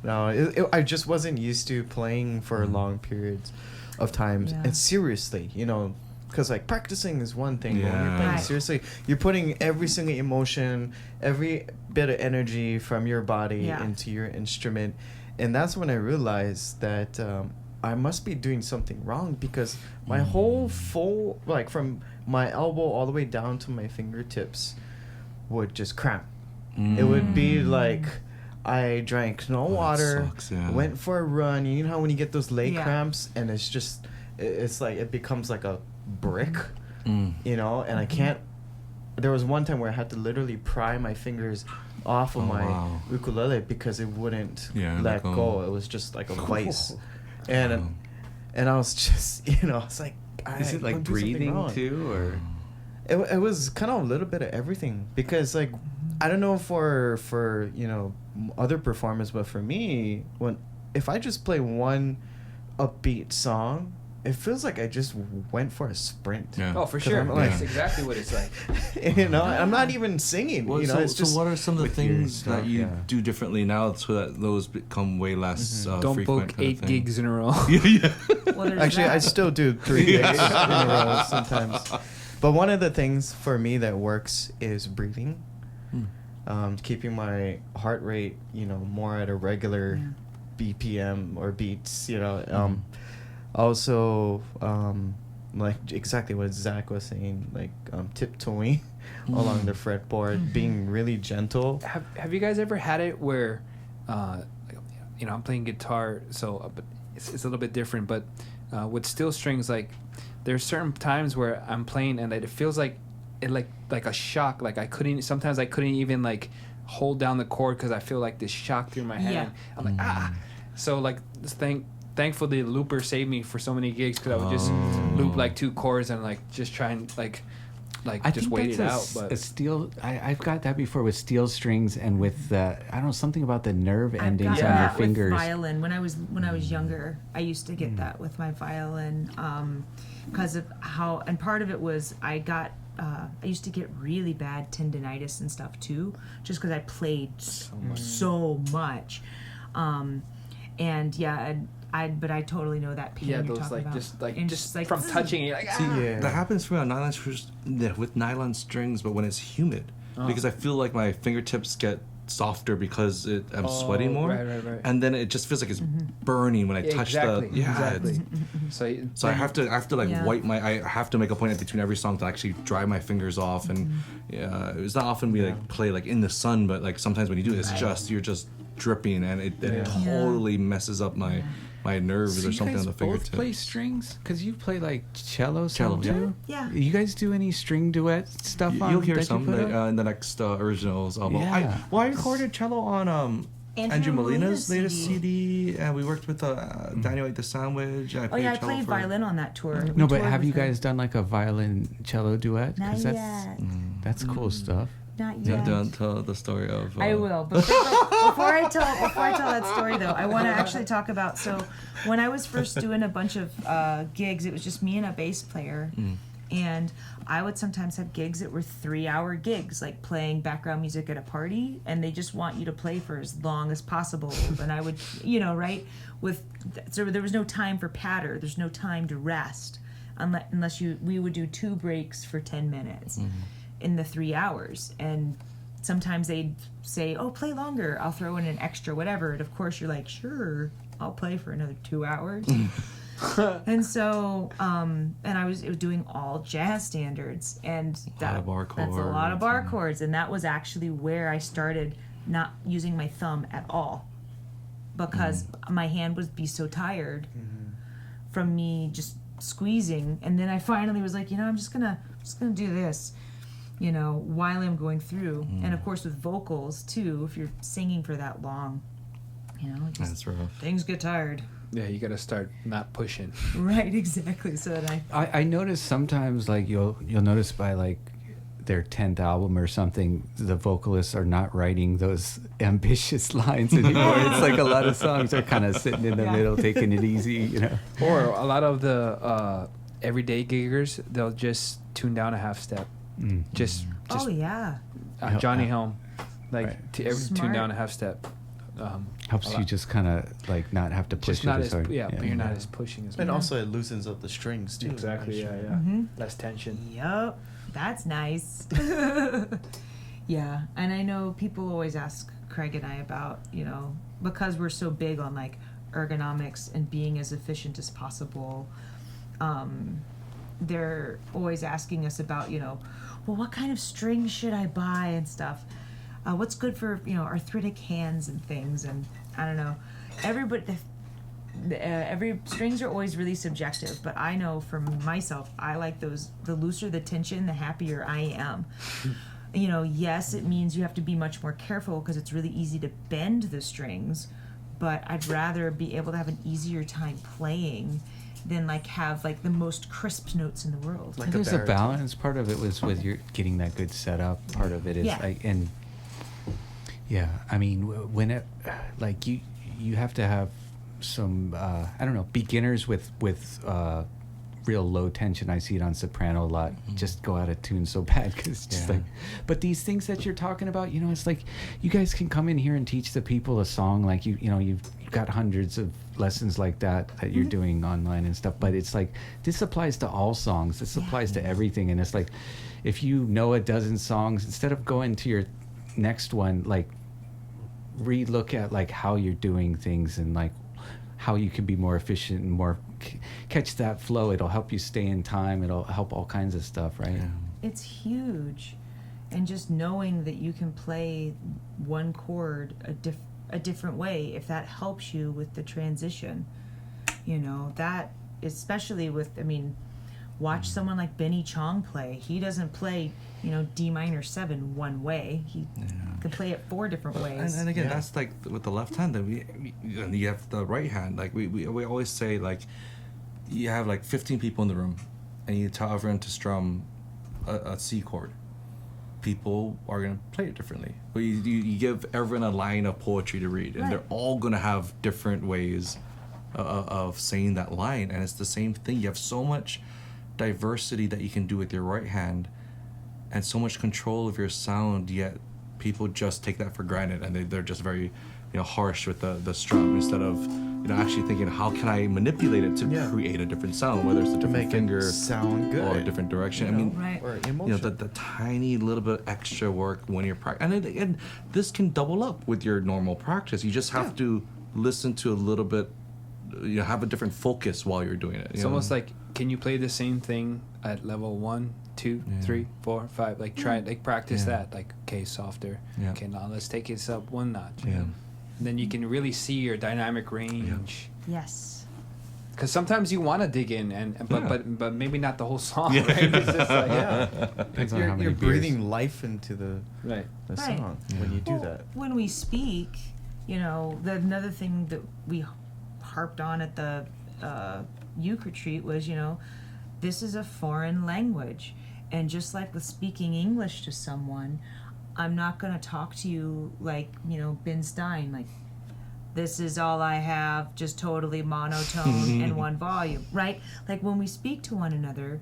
No, I just wasn't used to playing for long periods of time. Yeah. And seriously, because like practicing is one thing, but when you're Yeah. playing Right. seriously, you're putting every single emotion, every bit of energy from your body Yeah. into your instrument. And that's when I realized that I must be doing something wrong, because my whole full, like from my elbow all the way down to my fingertips, would just cramp. It would be like I drank no that water, sucks, yeah. went for a run. You know how when you get those leg Yeah. cramps and it's like it becomes like a brick, Mm. and I can't. There was one time where I had to literally pry my fingers off of Oh, my wow. ukulele because it wouldn't Yeah, let let go. go. It was just like a vice, Wow. and I was just I was like, Is it like I'm doing something breathing wrong. too, or? It was kind of a little bit of everything, because like I don't know for other performers, but for me, if I just play one upbeat song, it feels like I just went for a sprint. Yeah. Oh, for 'Cause sure. I'm like- That's exactly what it's like. I'm not even singing. Well, It's just what are some of the with your things stuff, that you yeah. do differently now so that those become way less Don't frequent book kind of 8 thing? gigs in a row. yeah. Well, there's actually I that. still do 3 gigs in a row sometimes. But one of the things for me that works is breathing. Keeping my heart rate, more at a regular BPM or beats, Also, like exactly what Zach was saying, like tiptoeing along the fretboard, being really gentle. Have you guys ever had it where, I'm playing guitar, so but it's a little bit different, but with steel strings, like there's certain times where I'm playing and it feels like it like a shock, like I couldn't even like hold down the chord because I feel like this shock through my hand. I'm like so like thankfully the looper saved me for so many gigs, because I would just loop like 2 chords and like just try and like I just think wait it that's out. But a steel. I've got that before with steel strings and with the I don't know, something about the nerve I've endings got on your that with fingers. violin. When I was younger, I used to get that with my violin, because of how. And part of it was I used to get really bad tendinitis and stuff too, just because I played so much. And yeah, but I totally know that pain you're those talking like about. just like And just like, from touching it, you're like Yeah. That happens for me on nylon strings, with nylon strings, but when it's humid, because I feel like my fingertips get softer because I'm sweating more, right. and then it just feels like it's burning when I touch exactly. it's- So I have to like Yeah. wipe I have to make a point between every song to actually dry my fingers off, and it's not often we like play like in the sun, but like sometimes when you do, it's just you're just dripping, and it totally messes up my nerves So or you something guys on the both fingertips. play strings? Because you play like cello, Cello, too? Yeah. You guys do any string duet stuff on You'll hear that some you put up? in the next originals album. Yeah. I recorded cello on Andrew Molina's latest CD, and we worked with Daniel Ate the Sandwich. I played violin on that tour. No, but have you guys done like a violin cello duet? Not that's yet. That's cool stuff. Not yet. Don't tell the story of. I will. But before I tell that story, though, I want to actually talk about. So, when I was first doing a bunch of gigs, it was just me and a bass player, and I would sometimes have gigs that were 3-hour gigs, like playing background music at a party, and they just want you to play for as long as possible. And I would, right, so there was no time for patter. There's no time to rest, unless we would do 2 breaks for 10 minutes. In the 3 hours, and sometimes they'd say, "Oh, play longer. I'll throw in an extra whatever." And of course, you're like, "Sure, I'll play for another 2 hours." And so, and I was doing all jazz standards, and that's a lot of bar chords, and that was actually where I started not using my thumb at all, because my hand would be so tired from me just squeezing, and then I finally was like, I'm just gonna do this. While I'm going through. And of course with vocals too, if you're singing for that long, that's rough. Things get tired. Yeah, you gotta start not pushing. Right, exactly. So that I notice sometimes, like you'll notice by like their 10th album or something, the vocalists are not writing those ambitious lines anymore. It's like a lot of songs are kind of sitting in the middle, taking it easy, Or a lot of the everyday giggers, they'll just tune down a half step. Just oh yeah, Johnny Helm, like right. tune down a half step. Helps you just kind of like not have to push it as hard. But you're not as pushing as much. And also it loosens up the strings too. Exactly. Actually. Yeah. Less tension. Yep, that's nice. Yeah, and I know people always ask Craig and I about because we're so big on like ergonomics and being as efficient as possible. They're always asking us about well, what kind of strings should I buy and stuff? What's good for arthritic hands and things? And I don't know. Every strings are always really subjective, but I know for myself, I like those. The looser the tension, the happier I am. Yes, it means you have to be much more careful because it's really easy to bend the strings, but I'd rather be able to have an easier time playing than like have like the most crisp notes in the world. Like there's a balance. Part of it was with your getting that good setup. Part of it is like, and I mean, when it like you have to have some I don't know, beginners with real low tension. I see it on soprano a lot. Just go out of tune so bad because it's just like. But these things that you're talking about, it's like you guys can come in here and teach the people a song. Like you've got hundreds of lessons like that you're doing online and stuff. But it's like this applies to all songs. This applies to everything. And it's like if you know a dozen songs, instead of going to your next one, like re-look at like how you're doing things and like how you can be more efficient and more catch that flow. It'll help you stay in time. It'll help all kinds of stuff, right? Yeah. It's huge. And just knowing that you can play one chord a different way, if that helps you with the transition, that especially with, watch someone like Benny Chong play. He doesn't play, D minor 7 one way. He can play it 4 different ways. And again, that's like with the left hand. And you have the right hand. Like we always say, like you have like 15 people in the room, and you tell everyone to strum a C chord. People are gonna play it differently. But you give everyone a line of poetry to read, and they're all gonna have different ways of saying that line. And it's the same thing. You have so much diversity that you can do with your right hand, and so much control of your sound, yet people just take that for granted, and they're just very harsh with the strum instead of actually thinking, how can I manipulate it to create a different sound, whether it's a different finger sound good or a different direction. or emotion. The tiny little bit extra work when you're practicing, and this can double up with your normal practice. You just have to listen to a little bit, have a different focus while you're doing it. It's almost like, can you play the same thing at level 1, 2, 3, 4, 5? Like try it, like practice that. Like, okay, softer. Yeah. Okay, now let's take it up 1 notch. Yeah. And then you can really see your dynamic range. Yes. Because sometimes you want to dig in, but maybe not the whole song. Right? It's just like, Depends on how many you're beers. breathing life into the right. song when you do that. When we speak, another thing that we harped on at the uke retreat was, this is a foreign language. And just like with speaking English to someone, I'm not going to talk to you like, Ben Stein, like, this is all I have, just totally monotone and one volume, right? Like when we speak to one another,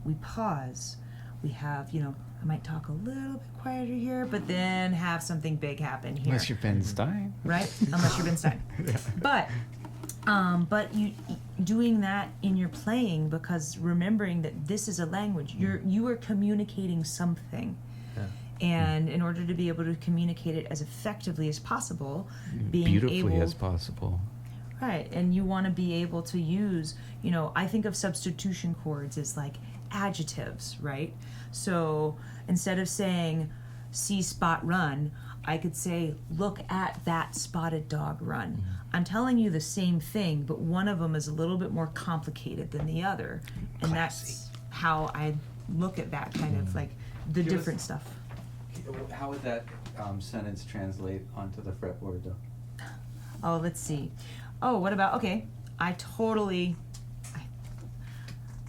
we pause. We have, I might talk a little bit quieter here, but then have something big happen here. Unless you're Ben Stein. Right? Unless you're Ben Stein. Yeah. But you doing that in your playing, because remembering that this is a language, you are communicating something. Yeah. And in order to be able to communicate it as effectively as possible, beautifully as possible. Right, and you want to be able to use, I think of substitution chords as like adjectives, right? So instead of saying see spot run, I could say look at that spotted dog run. Mm-hmm. I'm telling you the same thing, but one of them is a little bit more complicated than the other. And Classy. That's how I look at that kind of like the different stuff. How would that sentence translate onto the fretboard, though? Oh, let's see. Oh, what about, okay, a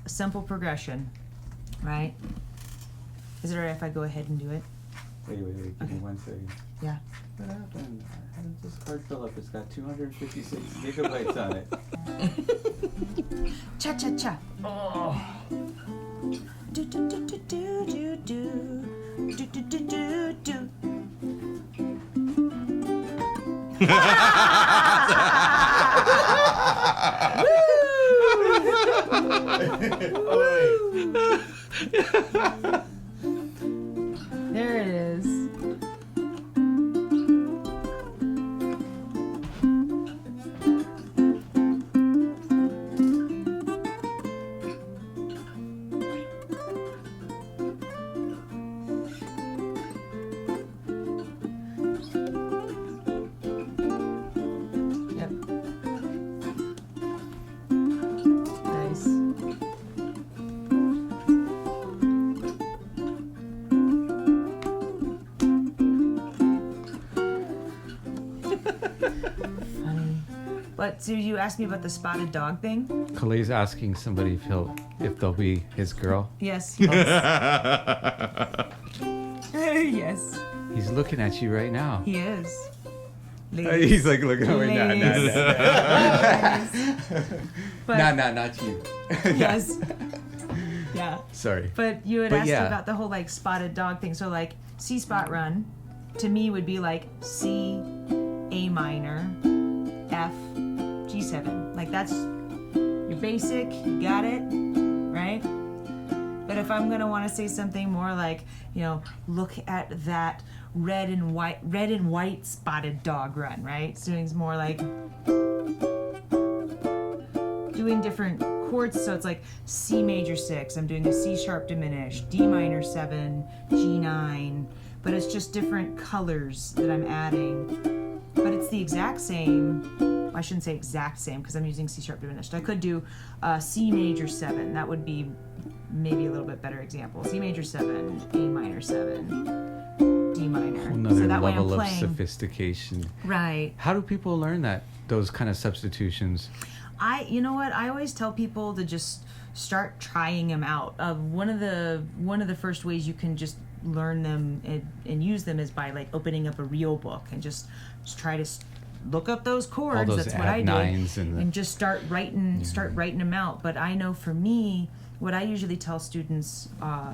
simple progression, right? Is it all right if I go ahead and do it? Wait, give me 1 second. Yeah. What happened? How did this card fill up? It's got 256 gigabytes on it. Cha-cha-cha. Oh. Do-do-do-do-do-do-do. Do-do-do-do-do. There it is. Yep. Nice. Funny. But so you asked me about the spotted dog thing? Khalil's asking somebody if they'll be his girl. Yes. Yes. Yes. He's looking at you right now. He is. He's like looking over. Ladies. But, Not you. Yes. Yeah. Sorry. But you had But asked yeah. about the whole like spotted dog thing. So like C spot run to me would be like C, A minor, F, G7. Like that's your basic, you got it, right? But if I'm gonna want to say something more like, look at that red and white spotted dog run, right? So it's more like doing different chords. So it's like C major 6. I'm doing a C sharp diminished, D minor 7, G9. But it's just different colors that I'm adding. But it's the exact same. I shouldn't say exact same because I'm using C sharp diminished. I could do C major 7. That would be maybe a little bit better example. C major 7, A minor 7, D minor. Another So that way I'm level of playing. Sophistication. Right. How do people learn those kind of substitutions? You know what? I always tell people to just start trying them out. One of the first ways you can just learn them and use them is by like opening up a real book and just try to look up those chords. All those That's what I did, nines and just start writing them out. But I know for me, what I usually tell students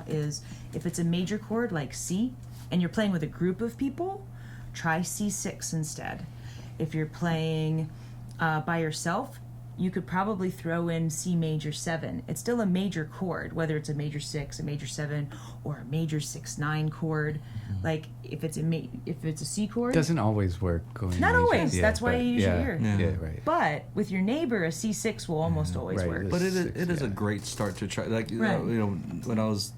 is if it's a major chord like C and you're playing with a group of people, try C6 instead. If you're playing by yourself, you could probably throw in C major 7. It's still a major chord, whether it's a major 6, a major 7, or a major 6/9 chord. Mm-hmm. Like if it's a C chord, doesn't always work. Not always. That's why you use your ear. Yeah, right. But with your neighbor, a C6 will almost always work. But it is a great start to try. Like when I was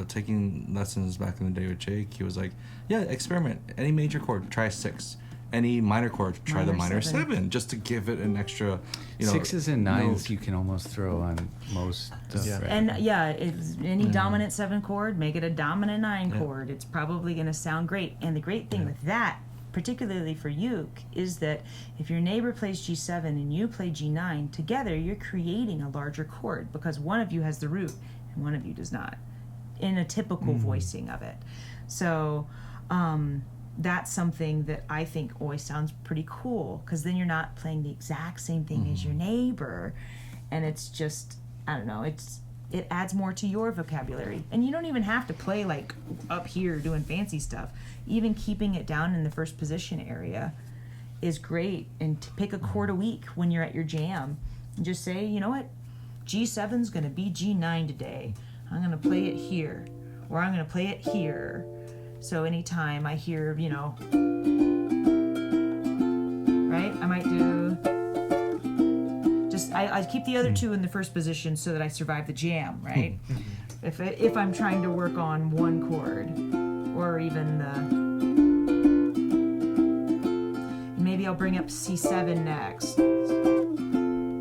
taking lessons back in the day with Jake, he was like, "Yeah, experiment. Any major chord, try 6. Any minor chord, try the minor 7, just to give it an extra, 6s and 9s you can almost throw on most stuff. Yeah. Right? And if any dominant 7 chord, make it a dominant 9 chord. It's probably going to sound great. And the great thing with that particularly for uke, is that if your neighbor plays G7 and you play G9, together you're creating a larger chord because one of you has the root and one of you does not, in a typical voicing of it. So that's something that I think always sounds pretty cool, because then you're not playing the exact same thing as your neighbor, and it's just, I don't know, it adds more to your vocabulary. And you don't even have to play like up here doing fancy stuff. Even keeping it down in the first position area is great. And to pick a chord a week when you're at your jam and just say, you know what, G7's gonna be G9 today. I'm gonna play it here, or I'm gonna play it here. So anytime I hear, you know, right, I might do, I keep the other two in the first position so that I survive the jam, right? if I'm trying to work on one chord, or even maybe I'll bring up C7 next,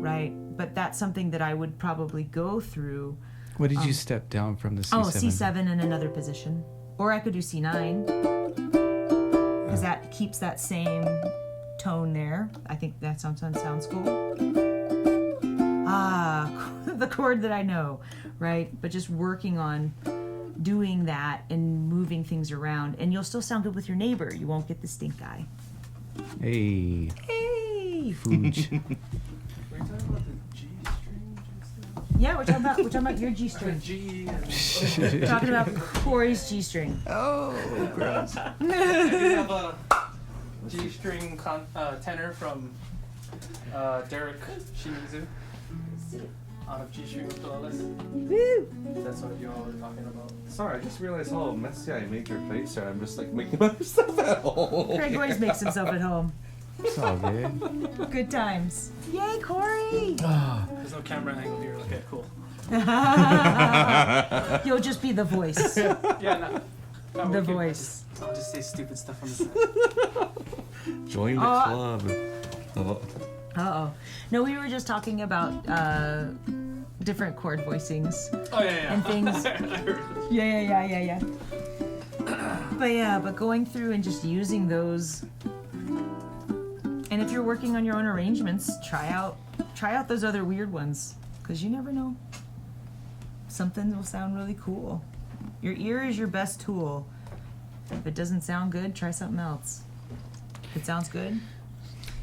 right? But that's something that I would probably go through. What did you step down from the C7? Oh, C7 in another position. Or I could do C9, because that keeps that same tone there. I think that sounds cool. The chord that I know, right? But just working on doing that and moving things around, and you'll still sound good with your neighbor. You won't get the stink eye. Hey. Fooge. We're talking about the G string just now? Yeah, we're talking about your G string. G. We're talking about Corey's G string. Oh, gross. I did have a G string tenor from Derek Shimizu out of G string ukulele. Woo! That's what you all were talking about. Sorry, I just realized how messy I make your face here. I'm just like making myself at home. Craig always makes himself at home. It's all good. Good times. Yay, Corey! There's no camera angle here. Okay, cool. You'll just be the voice. Yeah, no. The voice. I'll just say stupid stuff on the side. Join the club. Oh. Uh-oh. No, we were just talking about different chord voicings. Oh, yeah. And things. I heard. Yeah. But going through and just using those. And if you're working on your own arrangements, try out those other weird ones, because you never know. Something will sound really cool. Your ear is your best tool. If it doesn't sound good, try something else. If it sounds good,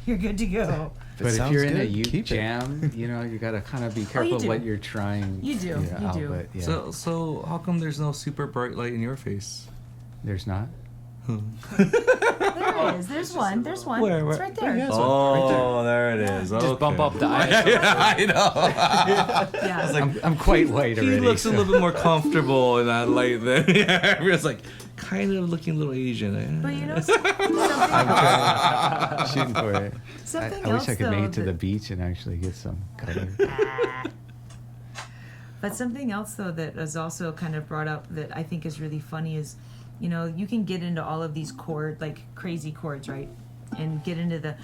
you're good to go. But if you're in a good, uke keep it. jam, you know, you gotta kind of be careful do. what you're trying. You do, you out, do. But, yeah. So how come there's no super bright light in your face? There's not. There is. There's one. There's one. Where? It's right there. Oh, there it is. Just bump up the eyes. I know. Yeah. I'm quite white He already. looks so. a little bit more comfortable in that light than everyone's like kind of looking a little Asian. But you know something I'm shooting for it. Something I wish I else, could make it to though, the beach and actually get some color. But something else, though, that is also kind of brought up that I think is really funny is, you know, you can get into all of these crazy chords, right? And get into the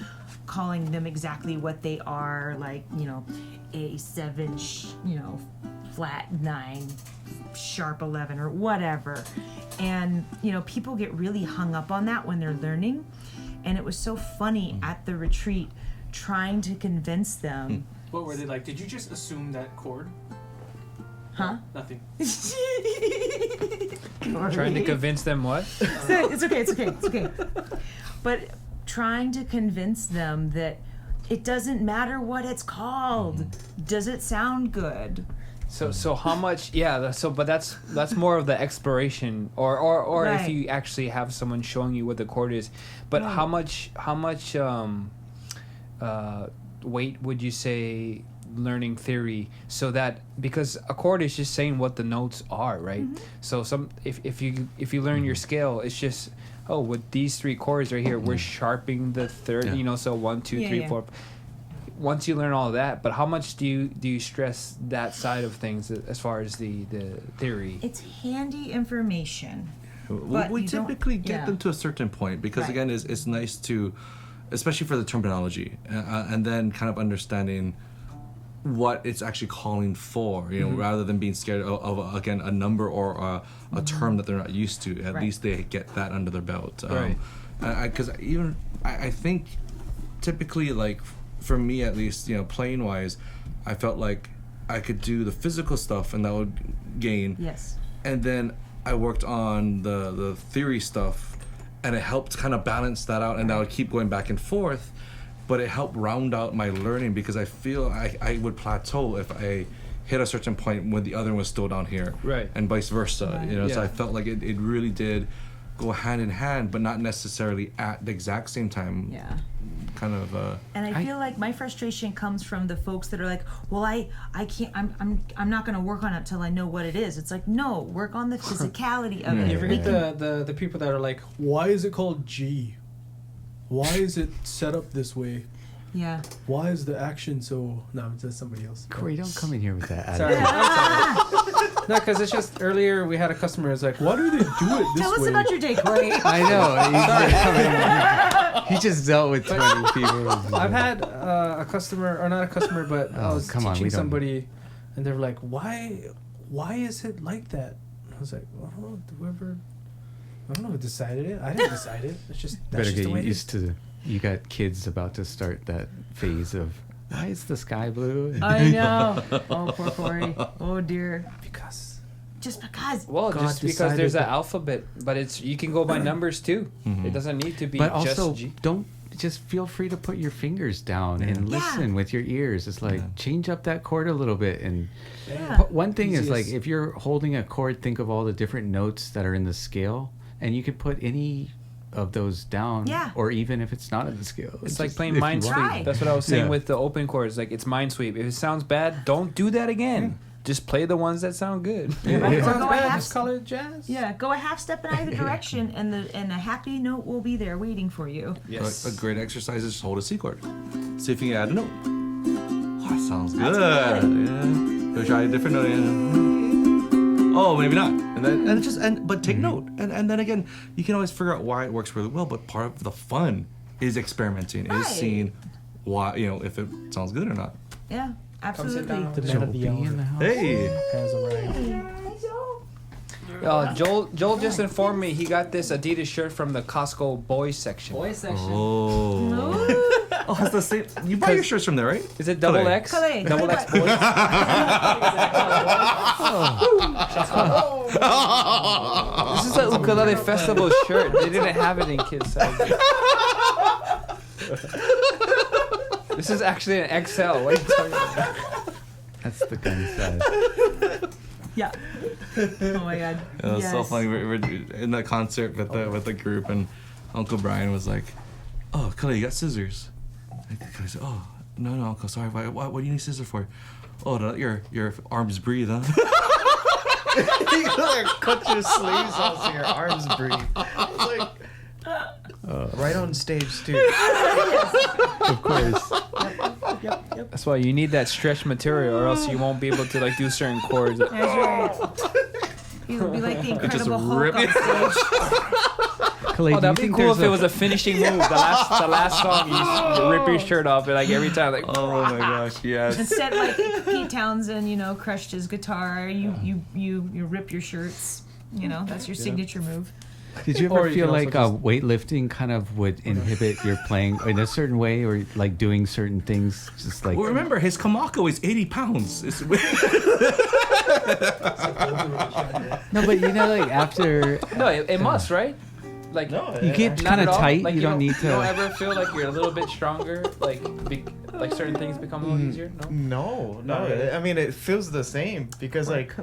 calling them exactly what they are, like, you know, A7, flat 9, sharp 11, or whatever. And, you know, people get really hung up on that when they're learning. And it was so funny at the retreat trying to convince them. What were they like? Did you just assume that chord? Huh? Nothing. Trying to convince them what? It's okay. But trying to convince them that it doesn't matter what it's called. Does it sound good? So how much? Yeah. But that's more of the exploration, or if Right. you actually have someone showing you what the chord is. But Right. how much weight would you say learning theory, so that, because a chord is just saying what the notes are, right? So if you learn your scale, it's just, oh, with these 3 chords right here, we're sharpening the third, Yeah. you know, so 1, 2, Yeah, 3, yeah. 4. Once you learn all that, but how much do you stress that side of things as far as the theory? It's handy information. But We you don't- typically get yeah. them to a certain point because Right. again, it's nice to, especially for the terminology, and then kind of understanding what it's actually calling for, you know, rather than being scared of again a number or a term that they're not used to. At Right. least they get that under their belt. Right. Because I think typically, like for me at least, playing wise, I felt like I could do the physical stuff and that would gain. Yes. And then I worked on the theory stuff, and it helped kind of balance that out, and I would keep going back and forth, but it helped round out my learning because I feel I would plateau if I hit a certain point when the other one was still down here. Right. And vice versa. Right. So I felt like it really did go hand in hand, but not necessarily at the exact same time. Yeah. Kind of and I feel like my frustration comes from the folks that are like, well, I can't, I'm not going to work on it till I know what it is. It's like, no, work on the physicality of it. You forget the people that are like, why is it called G? Why is it set up this way? Yeah. Why is the action so? No, it's just somebody else. Corey, don't come in here with that Sorry. attitude. No, because it's just earlier we had a customer who's like, why do they do it this Tell us way? about your day, Corey. I know. He just dealt with 20 people. I've had a customer, or not a customer, but I was come on, teaching we don't- somebody, and they were like, why is it like that? I was like, well, I don't know who decided it. I didn't decide it. It's just that's Better just the get way it used is. to. You got kids about to start that phase of why is the sky blue? I know. Oh, poor Corey. Oh, dear. Because Just because. Well, God just because decided there's an that- alphabet, but you can go by numbers too. It doesn't need to be But just also, G. don't just feel free to put your fingers down and Yeah. listen with your ears. It's like change up that chord a little bit. And Yeah. one thing is like Easiest. if you're holding a chord, think of all the different notes that are in the scale, and you could put any of those down. Yeah. Or even if it's not in the scale, It's like just playing if you want. Try. Minesweep. That's what I was saying Yeah. with the open chords. Like it's Minesweep. If it sounds bad, don't do that again. Just play the ones that sound good. Right, it or sounds go a bad. half- Just call it jazz. Yeah, go a half step in either direction, and a happy note will be there waiting for you. Yes. a great exercise is hold a C chord. See if you can add a note. Oh, that sounds good. That's Yeah. Go try a different note. Yeah. Oh, maybe not. But take note. And then again, you can always figure out why it works really well. But part of the fun is experimenting, Right. is seeing why if it sounds good or not. Yeah, absolutely. down. The man Joel of the B hour in the house. Hey. has arrived. Joel just informed me he got this Adidas shirt from the Costco boys section. Boys section. Oh. Oh, it's the same. You buy your shirts from there, right? Is it double Color. X? Color. Double X boys. This is a ukulele festival shirt. They didn't have it in kids size. This is actually an XL. What are you talking about? That's the gun size. Yeah. Oh my God. It was so Yes. funny. We're in the concert with the group, and Uncle Brian was like, "Oh, Khalil, you got scissors?" And I said, "Oh, no, Uncle, sorry. What do you need scissors for?" "Oh, to let your arms breathe, huh?" You gotta cut your sleeves off so your arms breathe. It's like right on stage too. Of course. That's why you need that stretch material, or else you won't be able to like do certain chords. That's right. You'll be like the Incredible Hulk rip on it. stage. Clay, Oh, do you that'd be think cool if there's it was a finishing move. The last song, you just rip your shirt off, and like every time, like Oh my gosh, yes. Instead, like Pete Townsend, crushed his guitar. You rip your shirts. That's your signature move. Did you Or ever you feel can like also weightlifting kind of would inhibit your playing in a certain way, or like doing certain things, just like? Well, remember, his Kamaka weighs 80 pounds. It's, No, but like after no, it must, right? Like you get not kind at of all. tight, Like, you don't need You don't to. ever feel like you're a little bit stronger, like certain things become a little easier. No. No. I mean, it feels the same because like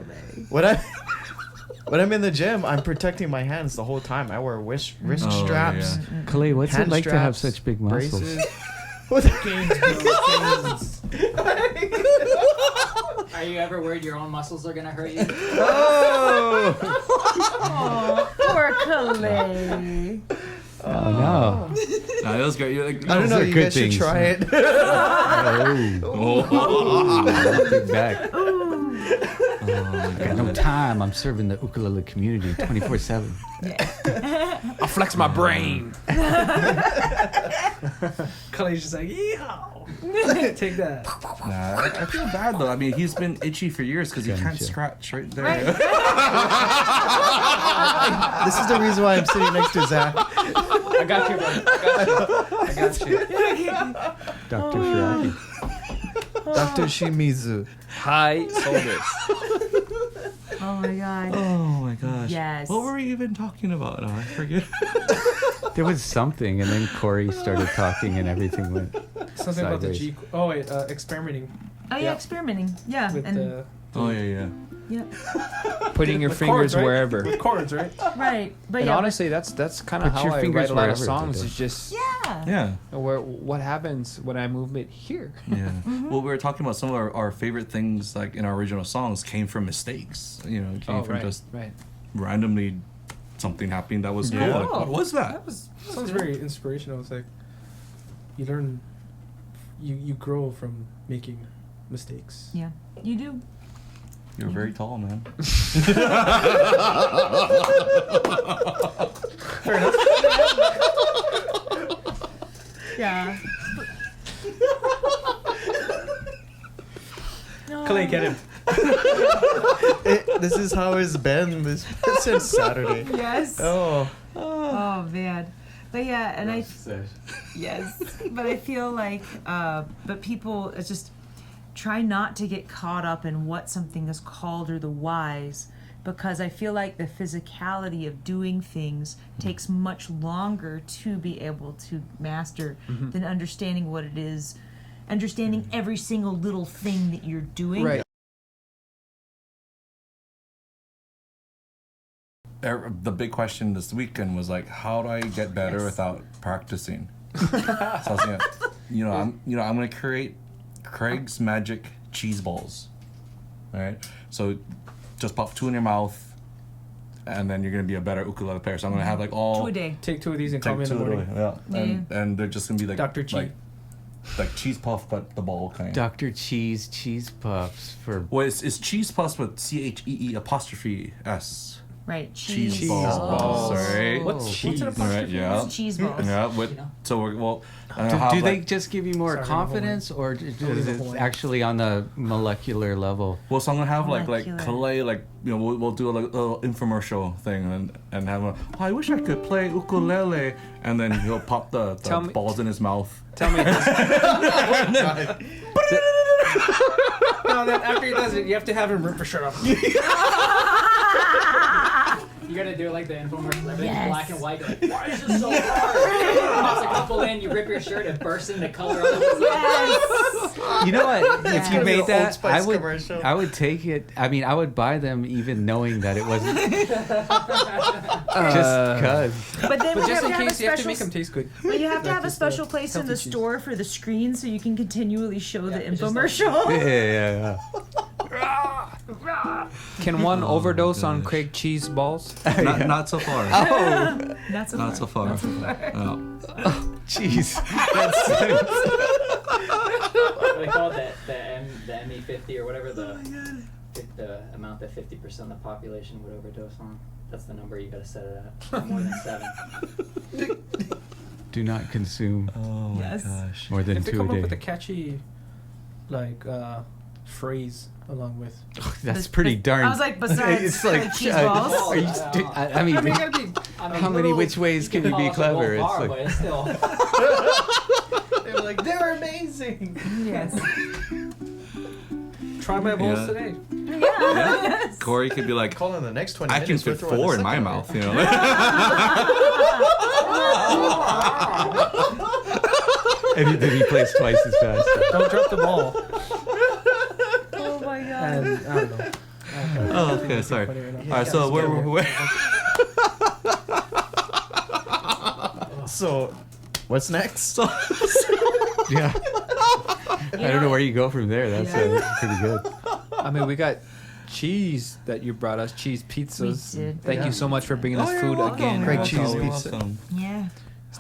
when I'm in the gym, I'm protecting my hands the whole time. I wear wrist Oh, straps, yeah. Clay, what's hand it like to have straps, such big muscles? braces. Are you ever worried your own muscles are gonna hurt you? Oh, poor Calais. Oh no! Nah, it was great. You're like, I don't know. are You good guys should things. try it. Oh. Big back. I got no time. I'm serving the ukulele community 24/7. I'll flex my brain. Khalil's just like, yeehaw. Take that. Nah, I feel bad though. I mean, he's been itchy for years because he can't Gotcha. scratch right there. Right. This is the reason why I'm sitting next to Zach. I got you, bro. I got you. Dr. Shiraki. Dr. Shimizu. High shoulders. Oh my god. Oh my gosh. Yes. What were we even talking about? Oh, I forget. There was something, and then Corey started talking, and everything went Something about the sideways. G. Oh wait, experimenting Oh yeah, experimenting. Yeah. with and the Oh yeah. yeah. Putting your with fingers chords, right? wherever. With chords, right? Right. But And yeah. honestly, that's kind of Put how your I fingers write a lot of wherever, songs. dude. It's just yeah. Yeah. what happens when I move it here. Yeah. Well, we were talking about some of our favorite things, like in our original songs, came from mistakes. You know, came from just right. randomly something happening that was cool. Yeah. Like, what was that? Sounds very inspirational. It's like you learn, you grow from making mistakes. Yeah. You do. You're very tall, man. Fair enough. Yeah. Clay, get him. This is how it's been since Saturday. Yes. Oh. Oh man. But yeah, and yes. But I feel like but people it's just try not to get caught up in what something is called or the whys, because I feel like the physicality of doing things takes much longer to be able to master than understanding what it is, understanding every single little thing that you're doing. Right. The big question this weekend was like, how do I get better Yes. without practicing? So I was thinking, I'm gonna create Craig's magic cheese balls. All right. So just pop 2 in your mouth, and then you're gonna be a better ukulele player. So I'm gonna have like all 2 a day. Take 2 of these and call me take in the 2 a morning. day, yeah. And they're just gonna be like Dr. Chee. like cheese puff, but the ball kind. Dr. Cheese cheese puffs for Well, it's cheese puffs with CHEE''s. Right. Cheese balls. balls, right? What's cheese? All right, yeah. It's cheese balls. Yeah, with, You know? so we're, well, do they just give you more Sorry, confidence, or is leave it the whole actually on the molecular level? Well, so I'm gonna have like Molecular. Clay, like we'll do a little infomercial thing and have a. Oh, I wish I could play ukulele, and then he'll pop the Tell me- balls in his mouth. Tell me, No, then after he does it, you have to have him rip your shirt off. You gotta do it like the infomercial. Everything's Yes. black and white. Like, why is this so hard? Pops a couple in, you rip your shirt, it bursts into color. All over the Yes. You know what? If Yeah. you Old made that, Spice commercial. I would take it. I mean, I would buy them even knowing that it wasn't just because. But then but we just have in to have a case, you have to make special them taste good. But you have to Like have a this, special place in healthy the cheese. store for the screen so you can continually show the it's just infomercial. Yeah. Can one Oh, overdose on gosh. Craig cheese balls? Not so far. Oh, Not so Not so far. Not so far. No. jeez. That's What they call it, the ME50 or whatever the amount that 50% of the population would overdose on. That's the number you gotta set it at. Not more than 7. Do not consume Oh my Yes. gosh. more than If they 2 come up a with a day. catchy, like, phrase along with. That's pretty darn. I was like, besides it's like cheese balls. Are you I mean, I mean, you gotta be. how many which ways can you be clever? It's like But it's still. They're like, they're amazing. Yes. Try my balls Yeah. today. Yeah. Yeah. Corey could be like, Call in the next 20 I minutes. can we're fit throwing a 4 in my second mouth, one. you know. and then he plays twice as fast. Don't drop the ball. Oh my god. And I don't know. Oh, okay, sorry. Funny right now. All right, so where So, what's next? Yeah. I don't know where you go from there. That's pretty good. I mean, we got cheese that you brought us, cheese pizzas. We did. Thank Yeah. you so much for bringing us Oh, you're food welcome. again. Craig You're cheese welcome. pizza. Welcome. Yeah.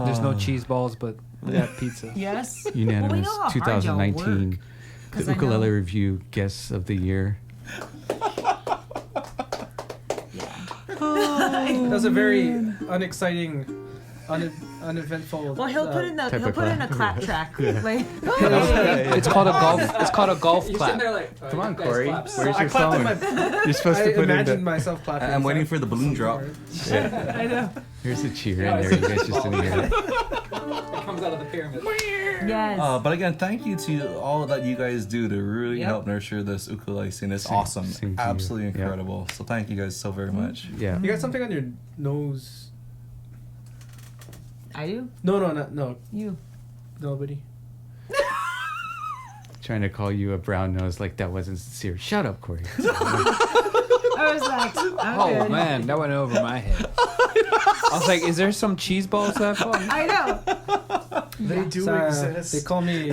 There's no Oh. cheese balls, but we got pizza. Yes. Unanimous Well, we know how hard y'all 2019 work, 'cause the I Ukulele know- Review Guests of the Year. That was a very unexciting uneventful. Well, he'll put in a clap track. Like, It's called a golf. It's called a golf You're sitting clap. there like, oh, Come you on, guys Corey. clap. Where's I your clapped in phone? my. You're supposed I to put in imagined the... myself clapping. I'm waiting for the balloon drop. I know. Here's a cheer No, in there. it's You guys just didn't hear it. It comes out of the pyramid. Yes. But again, thank you to all that you guys do to really Yep. help nurture this ukulele scene. It's Same- awesome. same to you. Absolutely Yeah. incredible. So thank you guys so very much. Yeah. You got something on your nose? I do. No. You. Nobody. Trying to call you a brown nose like that wasn't sincere. Shut up, Corey. I was like, I'm Oh good. man, that went over my head. I was like, is there some cheese balls left? I know. They do Sorry, exist. They call me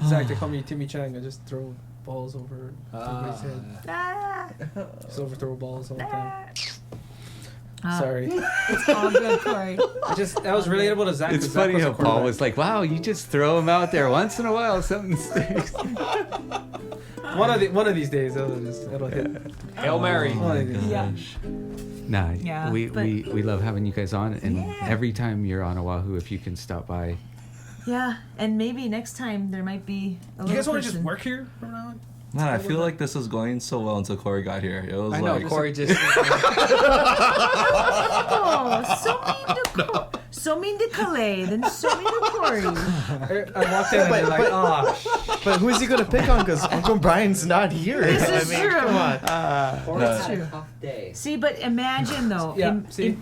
Zach. They call me Timmy Chang. I just throw balls over everybody's head. Ah, Just overthrow balls all the time. ah. Sorry. It's all good, Corey. That was relatable to Zach. It's 'cause Zach funny was a how Paul quarterback. was like, wow, you just throw them out there once in a while, something sticks. One of these days it'll hit. Hail Mary. One of these days. Yeah. Nah, Yeah, we but- love having you guys on, and Yeah. every time you're on Oahu, if you can stop by. Yeah, and maybe next time there might be a You little guys want to person. just work here from now on? Man, I feel like this was going so well until Corey got here. It was I know, like Corey just. Oh, so mean to Calais, then so mean to Corey. I walked in and they're like, oh, But who's he gonna pick on? Because Uncle Brian's not here. This is true. Come on. Corey's No. had True. a tough day. See, but imagine though. Yeah, see?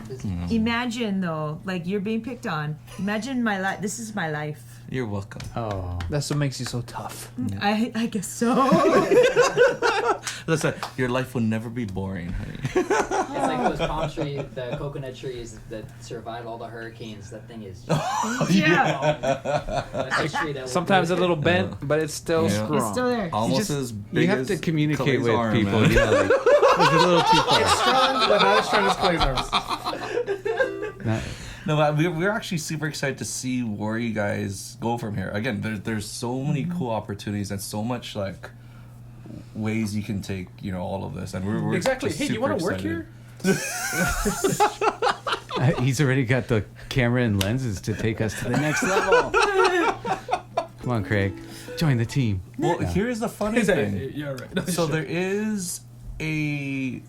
Imagine though, like you're being picked on. Imagine my life. This is my life. you're welcome. Oh, That's what makes you so tough. I guess so. Listen, your life will never be boring, honey. It's like those palm trees, the coconut trees that survive all the hurricanes. That thing is. Yeah. That's a tree that will Sometimes a do it. little bent, but it's still Yeah. strong. It's still there. Almost just- as big you have as to communicate Calais' with arm, people. man. You know, like, it's a little too far. strong, but not as strong as Clay's arms. Not- No, but we're actually super excited to see where you guys go from here. Again, there's so many cool opportunities and so much like ways you can take all of this, and we're Exactly. just Hey, do you super want to work excited. here? He's already got the camera and lenses to take us to the next level. Come on, Craig. Join the team. Well, Yeah. here's the funny He's like, thing. yeah, right. So there is a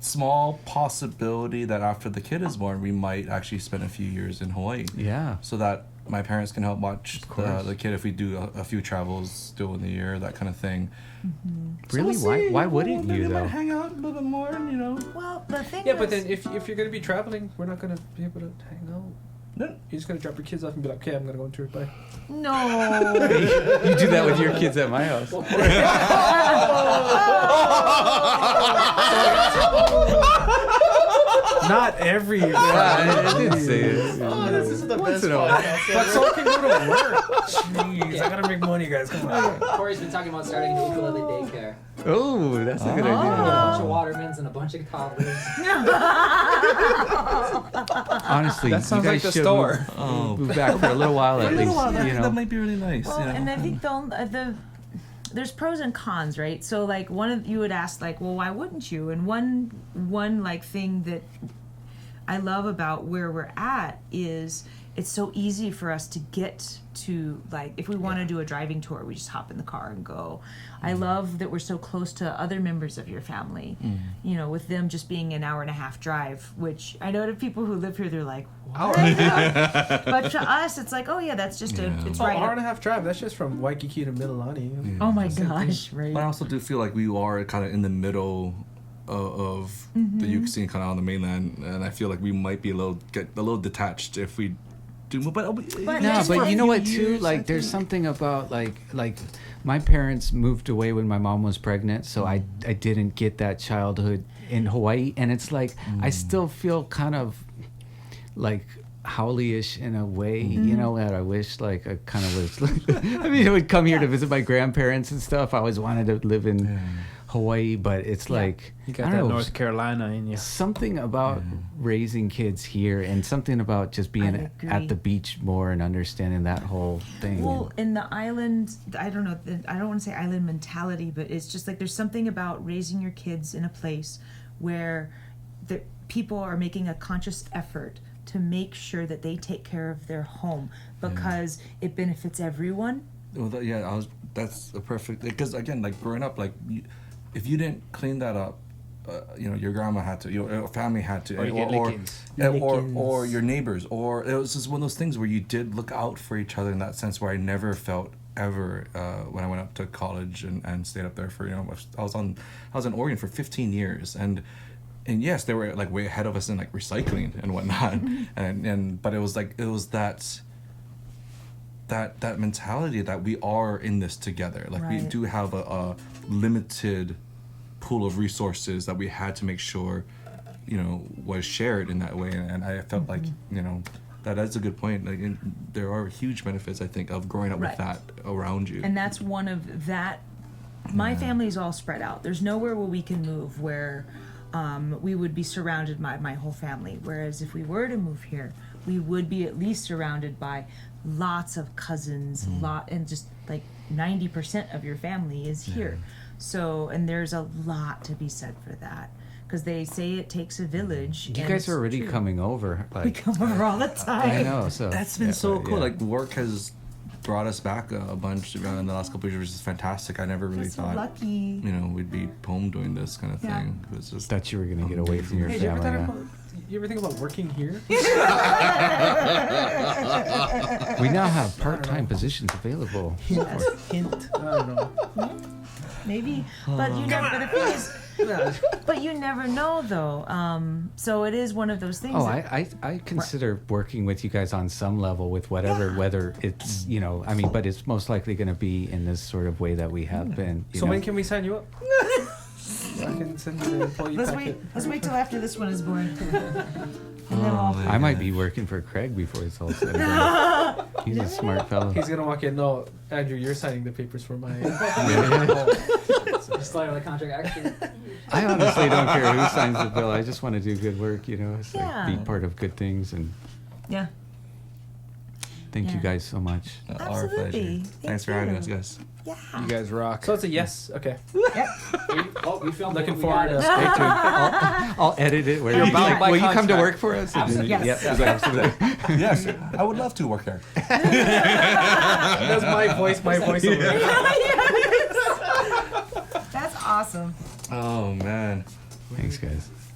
small possibility that after the kid is born, we might actually spend a few years in Hawaii. Yeah. So that my parents can help watch course. the kid if we do a few travels still in the year, that kind of thing. Really? So we'll see. Why wouldn't Maybe you we might though? hang out a little bit more, Well, the thing Yeah, is, but then if you're gonna be traveling, we're not gonna be able to hang out. No. You're just gonna drop your kids off and be like, okay, I'm gonna go on tour. Bye. no. You do that with your kids at my house. Not every. I didn't say it. Oh, this is the best in a while. podcast But ever. so can go to work. Jeez, I gotta make money, guys. Come on. Corey's been talking about starting a ukulele daycare. Oh, that's a good A idea. bunch of Watermans and a bunch of toddlers. Honestly, That sounds you like guys the should store. Move back for a little while at least. that might be really nice. Well, and I think there's pros and cons, right? So like you would ask like, well, why wouldn't you? And one like thing that I love about where we're at is it's so easy for us to get to, like, if we want to do a driving tour, we just hop in the car and go. I love that we're so close to other members of your family, with them just being an hour and a half drive, which I know to people who live here, they're like, what? But to us, it's like, oh yeah, that's just it's Oh, right. hour and a half drive. That's just from Waikiki to Mililani. Oh my gosh, right. But I also do feel like we are kind of in the middle of the uke scene, kind of on the mainland, and I feel like we might be get a little detached if we do. But No, just for but a you know few what too? years, Like, there's something about like my parents moved away when my mom was pregnant, so I didn't get that childhood in Hawaii, and it's like I still feel kind of like Howley-ish in a way, that I wish like I kind of was. I mean, I would come here to visit my grandparents and stuff. I always wanted to live in Hawaii, but it's like You I got don't that know, North Carolina in you. something about raising kids here, and something about just being agree. at the beach more and understanding that whole thing. Well, in the island, I don't know, I don't want to say island mentality, but it's just like there's something about raising your kids in a place where the people are making a conscious effort to make sure that they take care of their home because it benefits everyone. Well, that's a perfect, because again, like growing up, like if you didn't clean that up, your grandma had to, your family had to, or your neighbors, or it was just one of those things where you did look out for each other in that sense. Where I never felt ever when I went up to college and stayed up there for I was in Oregon for 15 years and yes, they were like way ahead of us in like recycling and whatnot, but it was that mentality that we are in this together. Like we do have a limited pool of resources that we had to make sure was shared in that way, and I felt like that's a good point. Like there are huge benefits, I think, of growing up with that around you, and that's one of that. My family's all spread out. There's nowhere where we can move where we would be surrounded by my whole family, whereas if we were to move here, we would be at least surrounded by lots of cousins, and just like 90% of your family is here. So, and there's a lot to be said for that, because they say it takes a village. You guys are already coming over. Like, we come over all the time. I know. So that's been so cool. Like work has brought us back a bunch in the last couple of years, which is fantastic. I never really thought lucky. We'd be home doing this kind of thing. It was just that you were going to get away from your family. You ever think about working here? We now have part-time positions available. Hint. I don't know. Maybe, but you never. But the thing is, but you never know, though. So it is one of those things. Oh, I consider working with you guys on some level with whatever, whether it's but it's most likely going to be in this sort of way that we have been. So when can we sign you up? I can send you the employee packet. Let's wait till after this one is born. I might be working for Craig before it's all said and done. He's a smart fellow. He's gonna walk in. No, Andrew, you're signing the papers for my. Just like the contract. Actually, I honestly don't care who signs the bill. I just want to do good work. It's like be part of good things and. Yeah. Thank you guys so much. Our pleasure. Thanks for having us, guys. Yeah. You guys rock. So it's a yes. Okay. we filmed Looking it. forward to Stay tuned. I'll edit it. Where you're bound by will you come to contract. work for us? Absolutely. Yes. Absolutely. Yes, I would love to work there. That's my voice. My voice. That's awesome. Oh man. Thanks, guys.